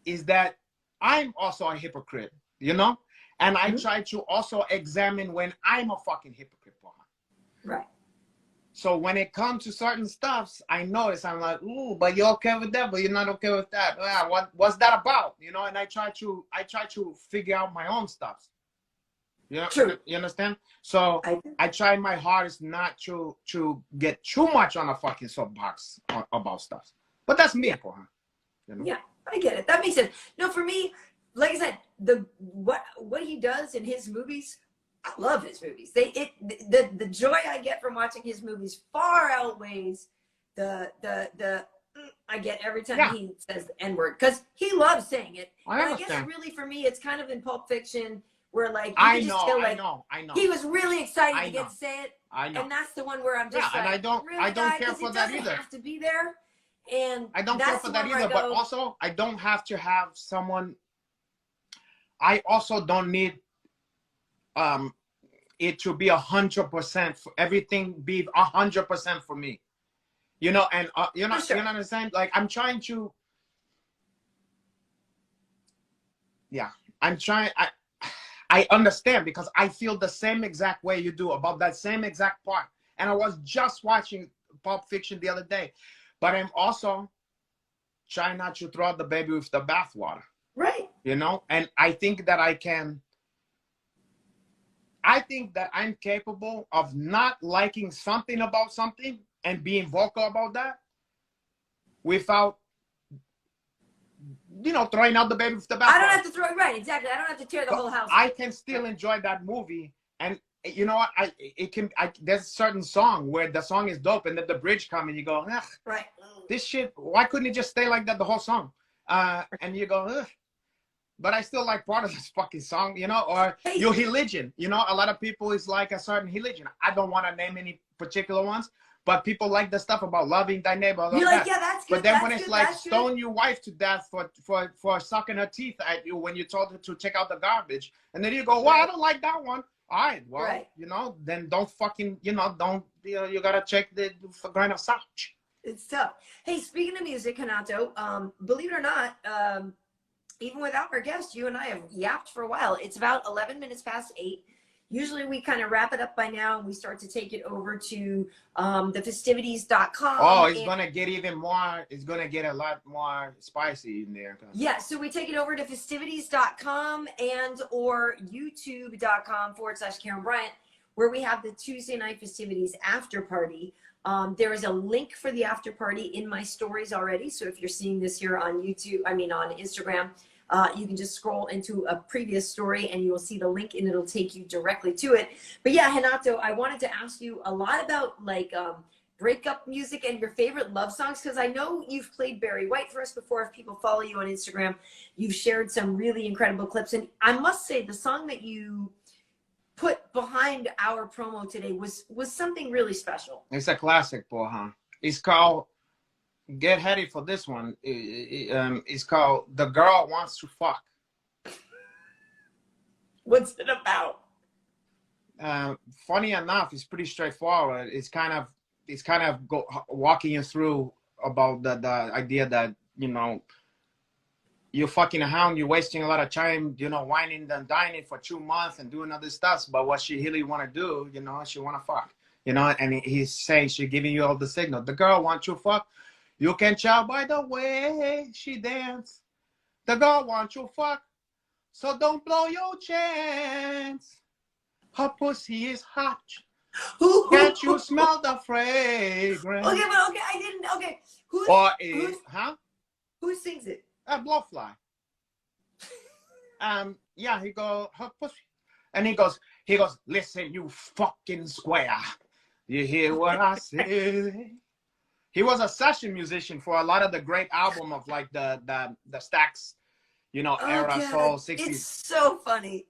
is that I'm also a hypocrite, you know? And I try to also examine when I'm a fucking hypocrite for her. Right. So when it comes to certain stuffs, I notice I'm like, ooh, but you're okay with that, but you're not okay with that. What's that about? You know, and I try to figure out my own stuff. You know, true. You understand? So I try my hardest not to get too much on a fucking soapbox about stuff. But that's me for her. You know? Yeah, I get it. That makes sense. No, for me, like I said, what he does in his movies, I love his movies. The joy I get from watching his movies far outweighs the I get every time he says the N-word, because he loves saying it. I guess really for me, it's kind of in Pulp Fiction where like I know. He was really excited to get to say it. I know. And that's the one where I'm just like, and I don't care for that either. Have to be there. And I don't care for that either, but also I don't have to have someone. I also don't need it to be 100% for everything be 100% for me, you know. And you know, you know what I'm saying? Like I'm trying to, I understand because I feel the same exact way you do about that same exact part. And I was just watching Pulp Fiction the other day, but I'm also trying not to throw out the baby with the bathwater. Right. You know, and I think that I'm capable of not liking something about something and being vocal about that without, you know, throwing out the baby with the bathwater. I don't have to throw it, right, exactly. I don't have to tear the whole house. I can still enjoy that movie. And you know what? There's a certain song where the song is dope and then the bridge comes and you go, ugh. Right. this shit, why couldn't it just stay like that the whole song? And you go, ugh. But I still like part of this fucking song, you know, or your religion. You know, a lot of people is like a certain religion. I don't want to name any particular ones, but people like the stuff about loving thy neighbor. You're like, yeah, that's good. But then that's when it's good, like stone your wife to death for sucking her teeth at you when you told her to take out the garbage, and then you go, well, I don't like that one. All right, well, you know, then don't fucking, you know, don't, you know, you gotta check the grain of salt. It's tough. Hey, speaking of music, Renato, believe it or not, even without our guest, you and I have yapped for a while. It's about 11 minutes past 8. Usually we kind of wrap it up by now and we start to take it over to thefestivities.com. Oh, it's going to get even more. It's going to get a lot more spicy in there. Yeah, so we take it over to festivities.com and or youtube.com/Karyn Bryant, where we have the Tuesday Night Festivities after party. There is a link for the after party in my stories already. So if you're seeing this here on YouTube, I mean on Instagram, you can just scroll into a previous story and you will see the link and it'll take you directly to it. But yeah, Renato, I wanted to ask you a lot about like breakup music and your favorite love songs, because I know you've played Barry White for us before. If people follow you on Instagram, you've shared some really incredible clips. And I must say the song that you put behind our promo today was something really special. It's a classic, boy, huh? It's called, get ready for this one. It's called The Girl Wants to Fuck. What's it about? Funny enough, it's pretty straightforward. It's kind of walking you through about the idea that, you know, you're fucking a hound, you're wasting a lot of time, you know, whining and dining for 2 months and doing other stuff. But what she really want to do, you know, she want to fuck, you know, and he's saying, she's giving you all the signal. The girl wants you fuck. You can tell by the way she dance. The girl wants you fuck. So don't blow your chance. Her pussy is hot. Can't you smell the fragrance? Okay, but okay, I didn't. Okay, who sings it? A blowfly. Yeah, he go, her pussy. And he goes, listen, you fucking square. You hear what I say? He was a session musician for a lot of the great album of like the Stax, you know, era, soul, 60s. It's so funny.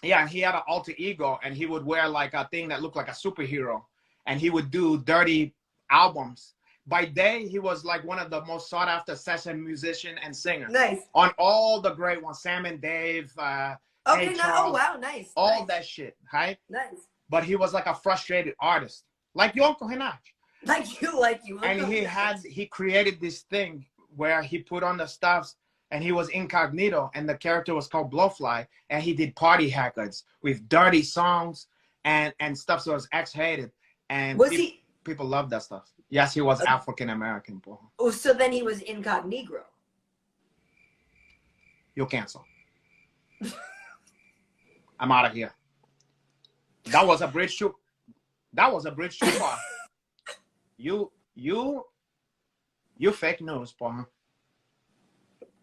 Yeah, he had an alter ego and he would wear like a thing that looked like a superhero. And he would do dirty albums. By day, he was like one of the most sought after session musician and singer. Nice. On all the great ones, Sam and Dave. Okay, hey, Charles, oh wow, nice. All that shit, right? Nice. But he was like a frustrated artist. Like your Uncle Hinach. Like you. And he created this thing where he put on the stuffs and he was incognito and the character was called Blowfly and he did party hackers with dirty songs and stuff that was X-hated. And people love that stuff. Yes, he was African-American. Oh, so then he was incognito. You're canceled. I'm out of here. That was a bridge too far. You fake news, Paul.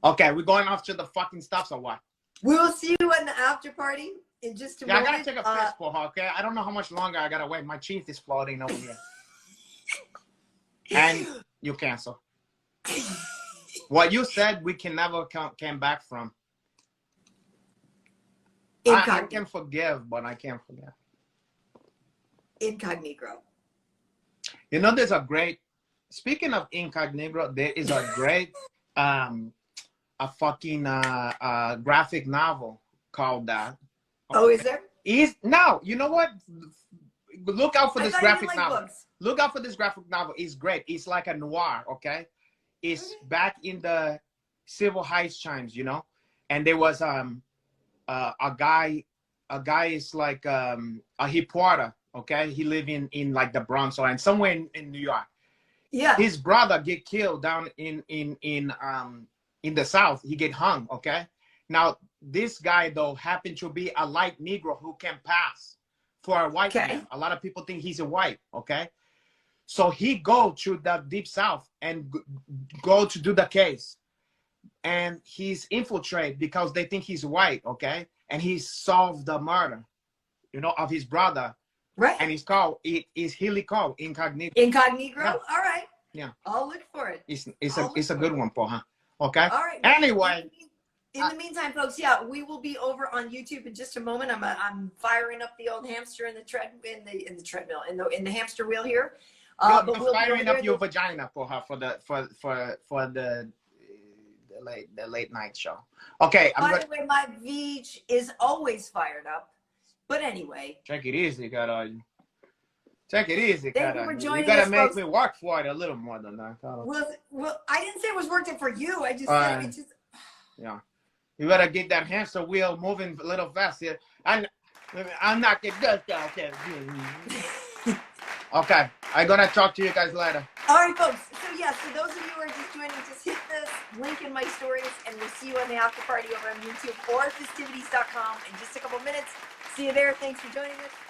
Okay, we're going off to the fucking stuffs or what? We will see you in the after party in just a moment. I gotta take a piss, Paul, okay? I don't know how much longer I gotta wait. My teeth is floating over here. And you cancel. What you said, we can never came back from. I can forgive, but I can't forget. Incognito. You know, there's a great, speaking of incognito, there is a great, a fucking graphic novel called that. Oh, is there? No, you know what? Look out for this graphic novel. Books. Look out for this graphic novel. It's great. It's like a noir, okay? It's back in the civil rights times, you know? And there was a guy is like a reporter, okay? He lived in like the Bronx or somewhere in New York. Yeah. His brother get killed down in the South. He get hung, okay? Now, this guy, though, happened to be a light Negro who can pass for a white man. A lot of people think he's a white, okay? So he go to the Deep South and go to do the case. And he's infiltrated because they think he's white, okay? And he solved the murder, you know, of his brother. Right. And he's called, he's really called Incognito. Incognito? Yeah. All right. Yeah. I'll look for it. It's a good one, Poha. Okay. All right. Anyway. In the meantime, folks, yeah, we will be over on YouTube in just a moment. I'm firing up the old hamster in the treadmill in the hamster wheel here. You're But we'll firing be up your vagina for her for the late night show. Okay. By the way, my Veach is always fired up. But anyway, check it easy, cara. Take it easy, thank you for joining You gotta us, make folks. me work for it a little more than that. Well, I didn't say it was working for you. I just said it just. Yeah. You gotta get that hamster wheel moving a little faster. I'm not the dust out there. Okay, I'm gonna talk to you guys later. All right, folks. So yeah, so those of you who are just joining, just hit this link in my stories, and we'll see you on the after party over on YouTube or festivities.com in just a couple minutes. See you there. Thanks for joining us.